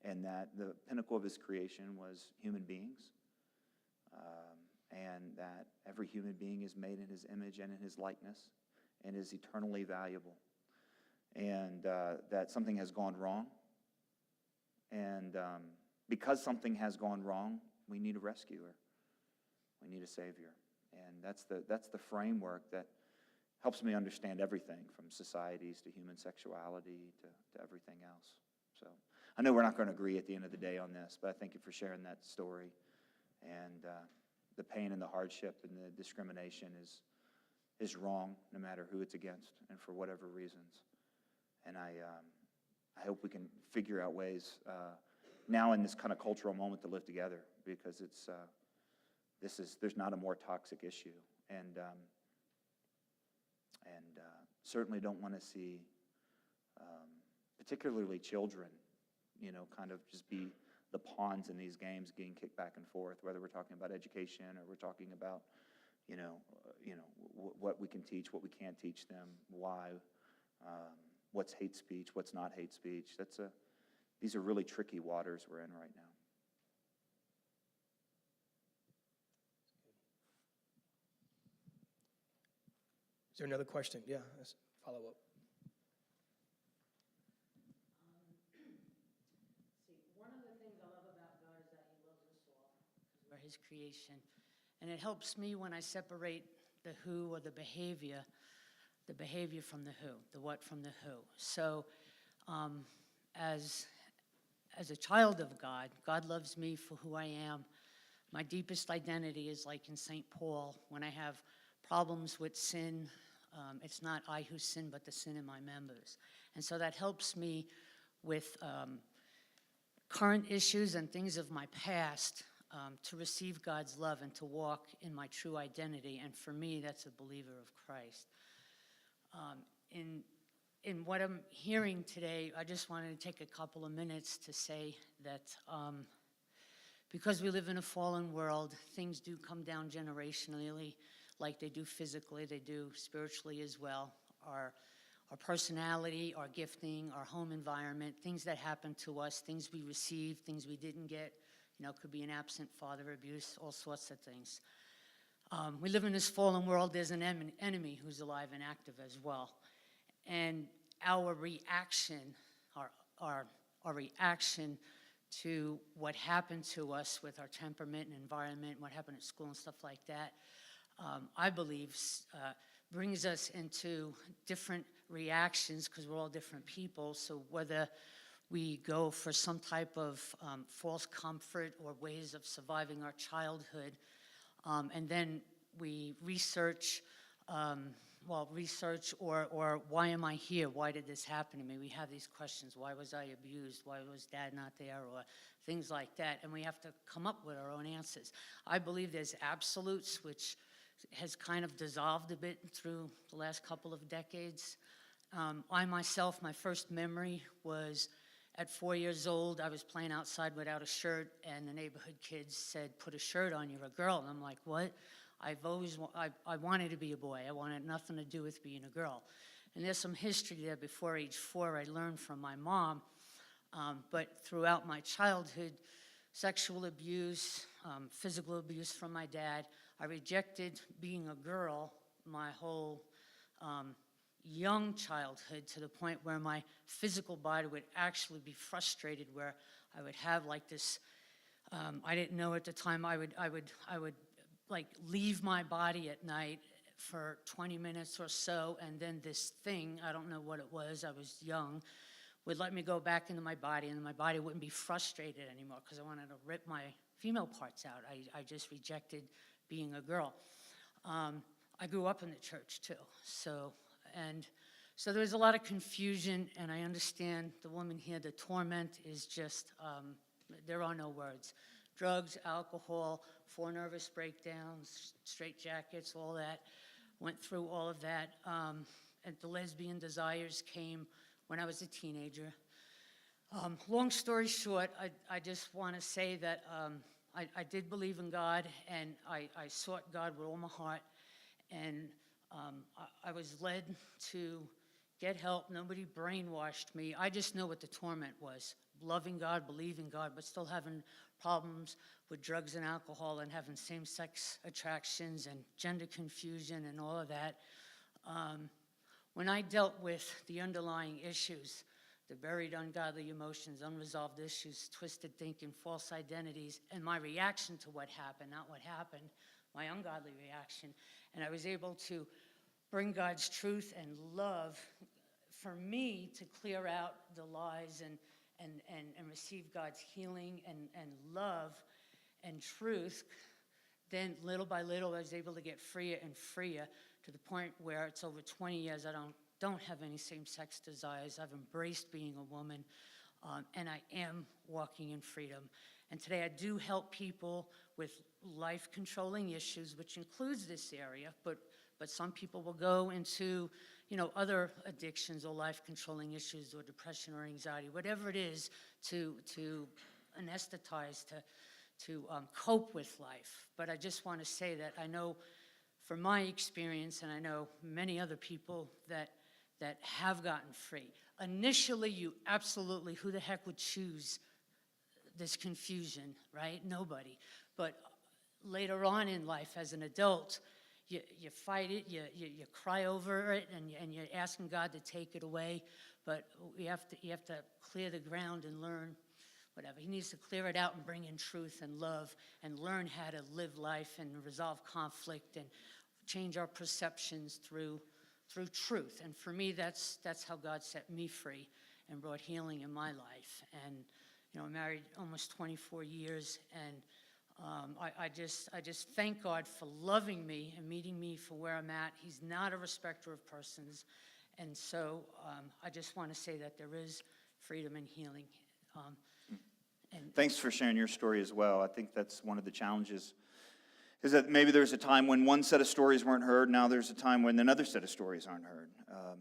and that the pinnacle of his creation was human beings, and that every human being is made in his image and in his likeness and is eternally valuable. And that something has gone wrong. And because something has gone wrong, we need a rescuer. We need a savior. And that's the framework that helps me understand everything from societies to human sexuality to everything else. So I know we're not going to agree at the end of the day on this, but I thank you for sharing that story. And the pain and the hardship and the discrimination is wrong, no matter who it's against and for whatever reasons. And I hope we can figure out ways now in this kind of cultural moment to live together, because there's not a more toxic issue, and certainly don't want to see particularly children, kind of just be the pawns in these games getting kicked back and forth, whether we're talking about education or we're talking about what we can teach, what we can't teach them, why. What's hate speech, what's not hate speech. These are really tricky waters we're in right now. Is there another question? Yeah, let's follow up. One of the things I love about God is that he loves us all, because we're his creation. And it helps me when I separate the who or the behavior from the who, the what from the who. So as a child of God, God loves me for who I am. My deepest identity is like in St. Paul, when I have problems with sin, it's not I who sin, but the sin in my members. And so that helps me with current issues and things of my past to receive God's love and to walk in my true identity. And for me, that's a believer of Christ. In what I'm hearing today, I just wanted to take a couple of minutes to say that because we live in a fallen world, things do come down generationally, like they do physically, they do spiritually as well. Our personality, our gifting, our home environment, things that happen to us, things we receive, things we didn't get, could be an absent father, abuse, all sorts of things. We live in this fallen world. There's an enemy who's alive and active as well. And our reaction, our reaction to what happened to us with our temperament and environment, what happened at school and stuff like that, I believe brings us into different reactions, because we're all different people. So whether we go for some type of false comfort or ways of surviving our childhood, and then we research research or why am I here? Why did this happen to me? We have these questions. Why was I abused? Why was dad not there? Or things like that. And we have to come up with our own answers. I believe there's absolutes, which has kind of dissolved a bit through the last couple of decades. I myself, my first memory was at 4 years old. I was playing outside without a shirt, and the neighborhood kids said, "Put a shirt on, you're a girl." And I'm like, what? I wanted to be a boy. I wanted nothing to do with being a girl. And there's some history there. Before age 4, I learned from my mom. But throughout my childhood, sexual abuse, physical abuse from my dad. I rejected being a girl my whole young childhood, to the point where my physical body would actually be frustrated, where I would have like this, I didn't know at the time, I would like leave my body at night for 20 minutes or so, and then this thing, I don't know what it was, I was young, would let me go back into my body, and my body wouldn't be frustrated anymore because I wanted to rip my female parts out. I just rejected being a girl. I grew up in the church too, so there's a lot of confusion, and I understand the woman here, the torment is just, there are no words. Drugs, alcohol, 4 nervous breakdowns, straitjackets, all that. Went through all of that. And the lesbian desires came when I was a teenager. Long story short, I just want to say that I did believe in God, and I sought God with all my heart, and I was led to get help. Nobody brainwashed me. I just know what the torment was. Loving God, believing God, but still having problems with drugs and alcohol, and having same-sex attractions and gender confusion and all of that. When I dealt with the underlying issues, the buried ungodly emotions, unresolved issues, twisted thinking, false identities, and my reaction to what happened, not what happened, my ungodly reaction, and I was able to bring God's truth and love for me to clear out the lies and receive God's healing and love and truth. Then little by little, I was able to get freer and freer, to the point where it's over 20 years I don't have any same-sex desires. I've embraced being a woman, and I am walking in freedom. And today I do help people with life-controlling issues, which includes this area, but some people will go into, other addictions or life-controlling issues, or depression or anxiety, whatever it is, to anesthetize, to cope with life. But I just want to say that I know from my experience, and I know many other people that have gotten free. Initially, you absolutely, who the heck would choose this confusion, right? Nobody. But later on in life, as an adult, you fight it, you cry over it, and you're asking God to take it away. But you have to clear the ground and learn whatever. He needs to clear it out and bring in truth and love, and learn how to live life and resolve conflict and change our perceptions through truth. And for me, that's how God set me free and brought healing in my life. And I'm married almost 24 years, and I just thank God for loving me and meeting me for where I'm at. He's not a respecter of persons, and so I just want to say that there is freedom and healing. Thanks for sharing your story as well. I think that's one of the challenges, is that maybe there's a time when one set of stories weren't heard. Now there's a time when another set of stories aren't heard.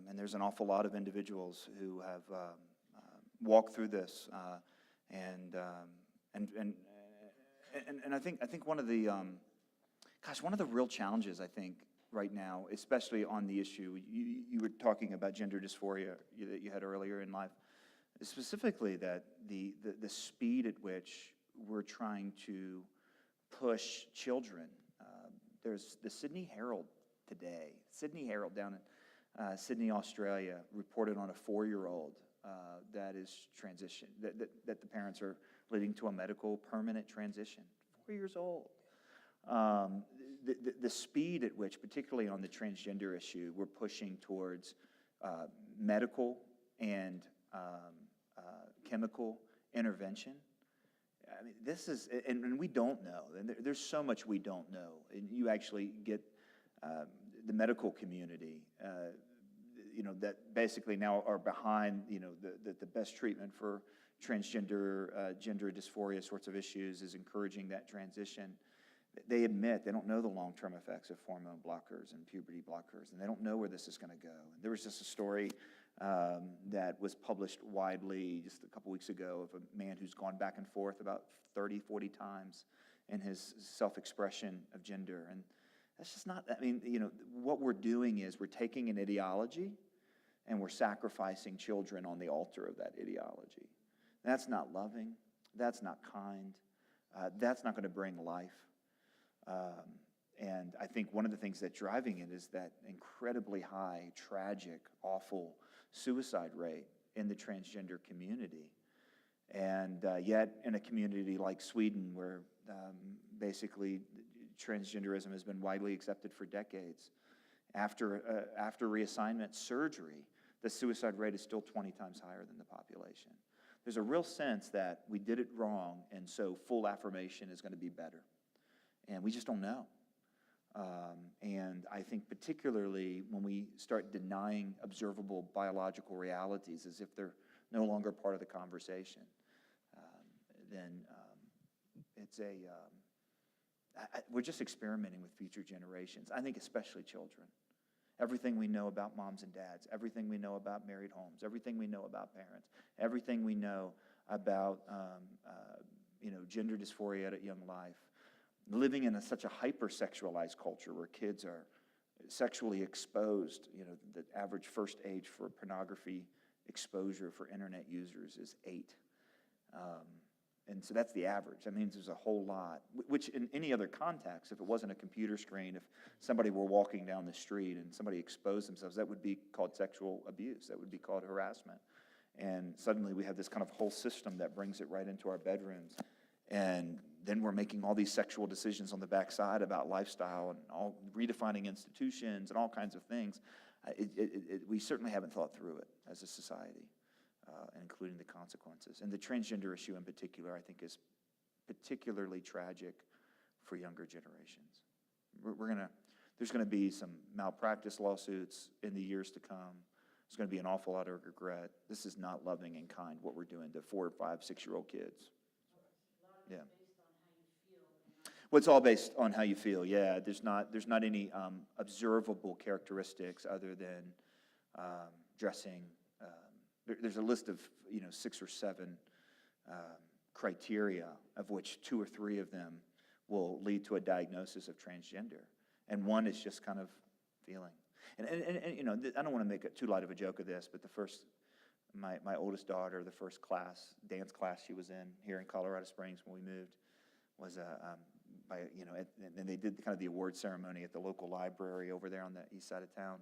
And there's an awful lot of individuals who have walked through this. And I think one of the real challenges, I think, right now, especially on the issue, you were talking about gender dysphoria that you had earlier in life, specifically that the speed at which we're trying to push children. There's the Sydney Herald today. Sydney Herald down in Sydney, Australia, reported on a 4-year-old that is transition, that the parents are leading to a medical permanent transition. 4 years old. The speed at which, particularly on the transgender issue, we're pushing towards medical and chemical intervention. I mean, this is, and we don't know. And there's so much we don't know. And you actually get the medical community, that basically now are behind, the best treatment for transgender, gender dysphoria sorts of issues is encouraging that transition. They admit they don't know the long-term effects of hormone blockers and puberty blockers, and they don't know where this is going to go. There was just a story that was published widely just a couple weeks ago of a man who's gone back and forth about 30, 40 times in his self-expression of gender. And that's just not, what we're doing is we're taking an ideology and we're sacrificing children on the altar of that ideology. That's not loving. That's not kind. That's not going to bring life. And I think one of the things that's driving it is that incredibly high, tragic, awful suicide rate in the transgender community. And yet in a community like Sweden, where basically transgenderism has been widely accepted for decades, after reassignment surgery, the suicide rate is still 20 times higher than the population. There's a real sense that we did it wrong, and so full affirmation is going to be better. And we just don't know. And I think particularly when we start denying observable biological realities as if they're no longer part of the conversation, then we're just experimenting with future generations. I think especially children. Everything we know about moms and dads, everything we know about married homes, everything we know about parents, everything we know about gender dysphoria at a young life, living in such a hypersexualized culture where kids are sexually exposed. The average first age for pornography exposure for internet users is 8. And so that's the average. That means there's a whole lot, which in any other context, if it wasn't a computer screen, if somebody were walking down the street and somebody exposed themselves, that would be called sexual abuse. That would be called harassment. And suddenly we have this kind of whole system that brings it right into our bedrooms. And then we're making all these sexual decisions on the backside about lifestyle and all redefining institutions and all kinds of things. We certainly haven't thought through it as a society, including the consequences. And the transgender issue in particular, I think, is particularly tragic for younger generations. There's going to be some malpractice lawsuits in the years to come. There's going to be an awful lot of regret. This is not loving and kind, what we're doing to 4, 5, 6-year-old kids. Yeah. Well, it's all based on how you feel. Yeah, there's not any observable characteristics other than dressing. There's a list of 6 or 7 criteria, of which 2 or 3 of them will lead to a diagnosis of transgender, and one is just kind of feeling. And I don't want to make too light of a joke of this, but my oldest daughter, the first dance class she was in here in Colorado Springs when we moved, was and they did kind of the award ceremony at the local library over there on the east side of town,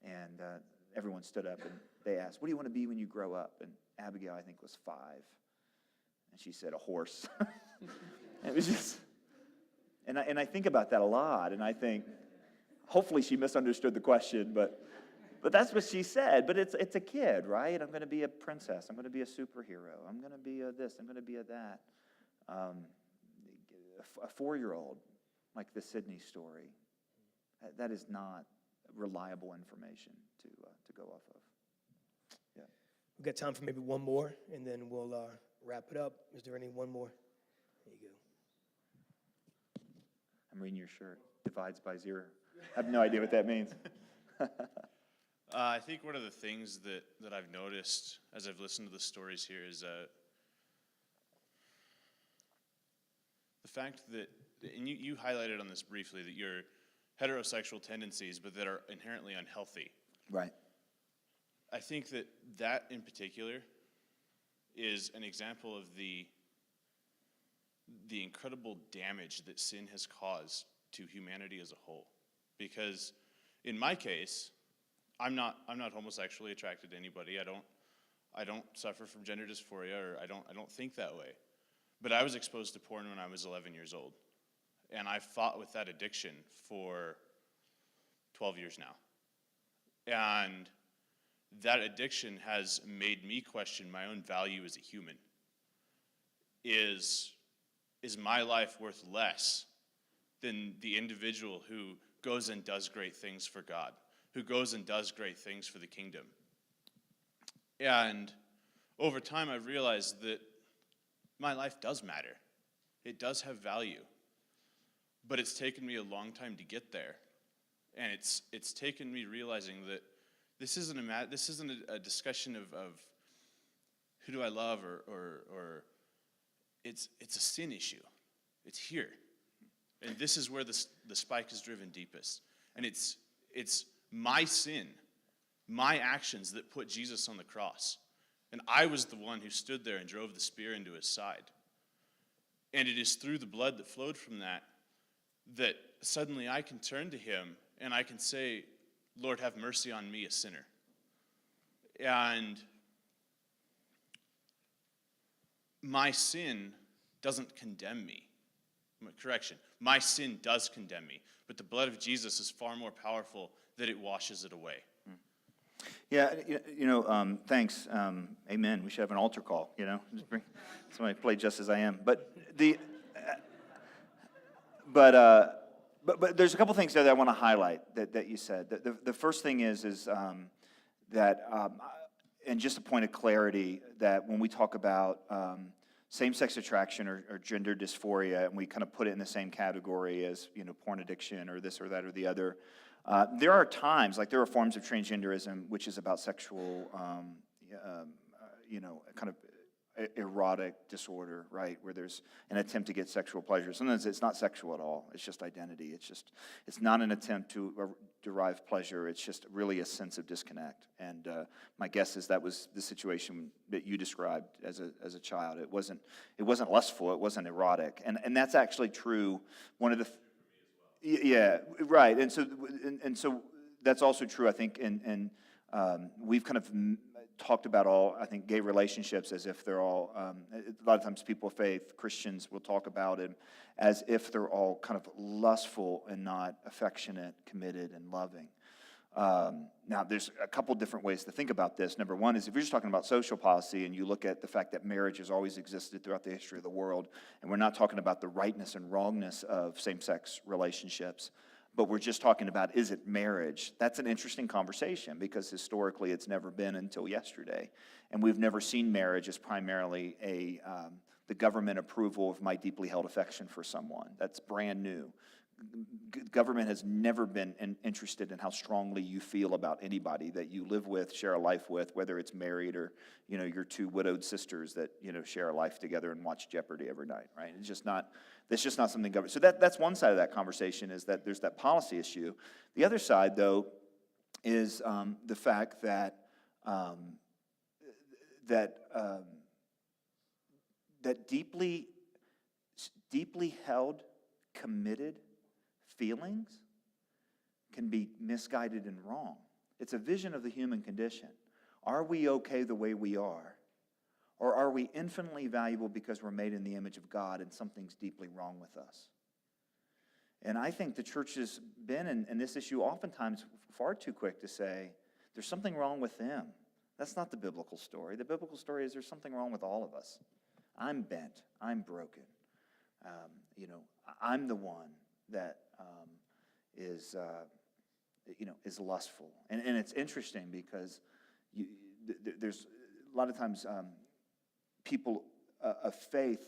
and everyone stood up and they asked, "What do you want to be when you grow up?" And Abigail, I think, was 5, and she said, "A horse." It was just, and I think about that a lot, and I think, hopefully she misunderstood the question, but that's what she said. But it's a kid, right? I'm going to be a princess. I'm going to be a superhero. I'm going to be a this. I'm going to be a that. A 4-year-old, like the Sydney story, that is not reliable information to go off of. Yeah. We've got time for maybe one more, and then we'll wrap it up. Is there any one more? There you go. I'm reading your shirt. Divides by 0. I have no idea what that means. I think one of the things that I've noticed as I've listened to the stories here is the fact that, and you highlighted on this briefly, that you're heterosexual tendencies, but that are inherently unhealthy. Right. I think that in particular is an example of the incredible damage that sin has caused to humanity as a whole. Because in my case, I'm not homosexually attracted to anybody. I don't suffer from gender dysphoria, or I don't think that way. But I was exposed to porn when I was 11 years old. And I've fought with that addiction for 12 years now. And that addiction has made me question my own value as a human. Is my life worth less than the individual who goes and does great things for God, who goes and does great things for the kingdom. And over time, I've realized that my life does matter. It does have value. But it's taken me a long time to get there. And it's taken me realizing that this isn't a discussion of who do I love or it's a sin issue. It's here. And this is where the spike is driven deepest. And it's my sin, my actions that put Jesus on the cross. And I was the one who stood there and drove the spear into his side. And it is through the blood that flowed from that suddenly I can turn to him and I can say, Lord, have mercy on me, a sinner. And my sin doesn't condemn me. Correction, my sin does condemn me, but the blood of Jesus is far more powerful that it washes it away. Yeah, thanks. Amen. We should have an altar call, Just bring somebody play Just As I Am. But there's a couple things there that I want to highlight that you said. The first thing is that, and just a point of clarity, that when we talk about same-sex attraction or gender dysphoria, and we kind of put it in the same category as, porn addiction or this or that or the other, there are times, like there are forms of transgenderism, which is about sexual, kind of erotic disorder, right, where there's an attempt to get sexual pleasure. Sometimes it's not sexual at all. It's just identity. It's not an attempt to derive pleasure. It's just really a sense of disconnect. And my guess is that was the situation that you described as a child. It wasn't lustful. It wasn't erotic. And that's actually true. One of the yeah, right. And so that's also true, I think, and we've kind of talked about all, I think, gay relationships as if they're all, a lot of times people of faith, Christians, will talk about it as if they're all kind of lustful and not affectionate, committed, and loving. Now, there's a couple different ways to think about this. Number one is if you're just talking about social policy and you look at the fact that marriage has always existed throughout the history of the world, and we're not talking about the rightness and wrongness of same-sex relationships, but we're just talking about, is it marriage? That's an interesting conversation because historically it's never been until yesterday. And we've never seen marriage as primarily the government approval of my deeply held affection for someone. That's brand new. Government has never been interested in how strongly you feel about anybody that you live with, share a life with, whether it's married or, your two widowed sisters that, share a life together and watch Jeopardy every night, right? It's just not something government. So that's one side of that conversation, is that there's that policy issue. The other side, though, is the fact that deeply held, committed feelings can be misguided and wrong. It's a vision of the human condition. Are we okay the way we are? Or are we infinitely valuable because we're made in the image of God and something's deeply wrong with us? And I think the church has been in this issue oftentimes far too quick to say, there's something wrong with them. That's not the biblical story. The biblical story is there's something wrong with all of us. I'm bent. I'm broken. I'm the one that is lustful. And it's interesting because there's a lot of times people of faith,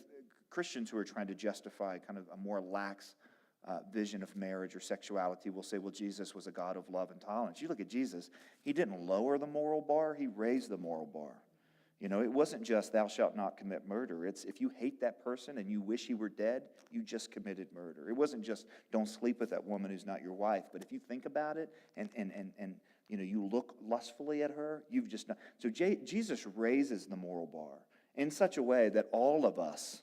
Christians who are trying to justify kind of a more lax vision of marriage or sexuality will say, well, Jesus was a God of love and tolerance. You look at Jesus, he didn't lower the moral bar, he raised the moral bar. It wasn't just thou shalt not commit murder. It's if you hate that person and you wish he were dead, you just committed murder. It wasn't just don't sleep with that woman who's not your wife. But if you think about it and you look lustfully at her, you've just not. So Jesus raises the moral bar in such a way that all of us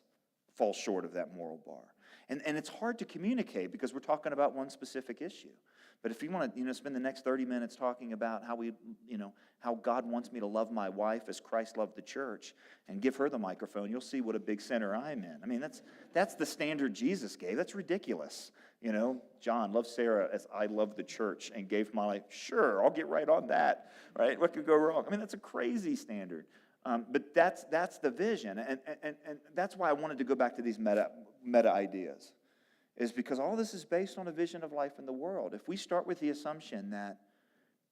fall short of that moral bar. And it's hard to communicate because we're talking about one specific issue. But if you want to, spend the next 30 minutes talking about how God wants me to love my wife as Christ loved the church and give her the microphone, you'll see what a big sinner I'm in. I mean, that's the standard Jesus gave. That's ridiculous. John, love Sarah as I love the church and gave my life. Sure, I'll get right on that, right? What could go wrong? I mean, that's a crazy standard. But that's the vision. And that's why I wanted to go back to these meta ideas. is because all this is based on a vision of life in the world. If we start with the assumption that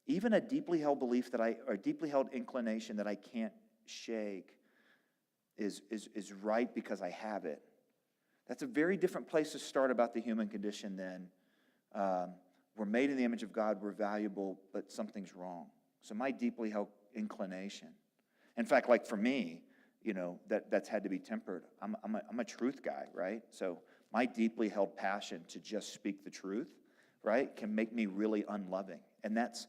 even a deeply held belief or a deeply held inclination that I can't shake is right because I have it, that's a very different place to start about the human condition than we're made in the image of God, we're valuable, but something's wrong. So my deeply held inclination, in fact, like for me, that's had to be tempered. I'm a truth guy, right? So my deeply held passion to just speak the truth, right, can make me really unloving. And that's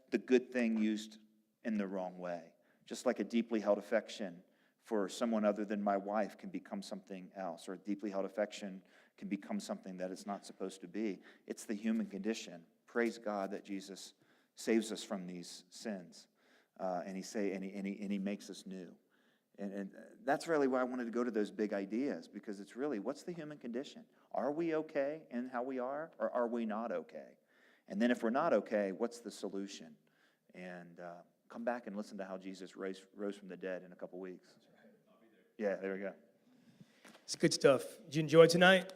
the good thing used in the wrong way. Just like a deeply held affection for someone other than my wife can become something else, or a deeply held affection can become something that it's not supposed to be. It's the human condition. Praise God that Jesus saves us from these sins, and he makes us new. And that's really why I wanted to go to those big ideas, because it's really, what's the human condition? Are we okay in how we are, or are we not okay? And then if we're not okay, what's the solution? And come back and listen to how Jesus rose from the dead in a couple weeks. Yeah, there we go. It's good stuff. Did you enjoy tonight?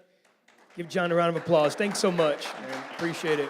Give John a round of applause. Thanks so much, man. Appreciate it.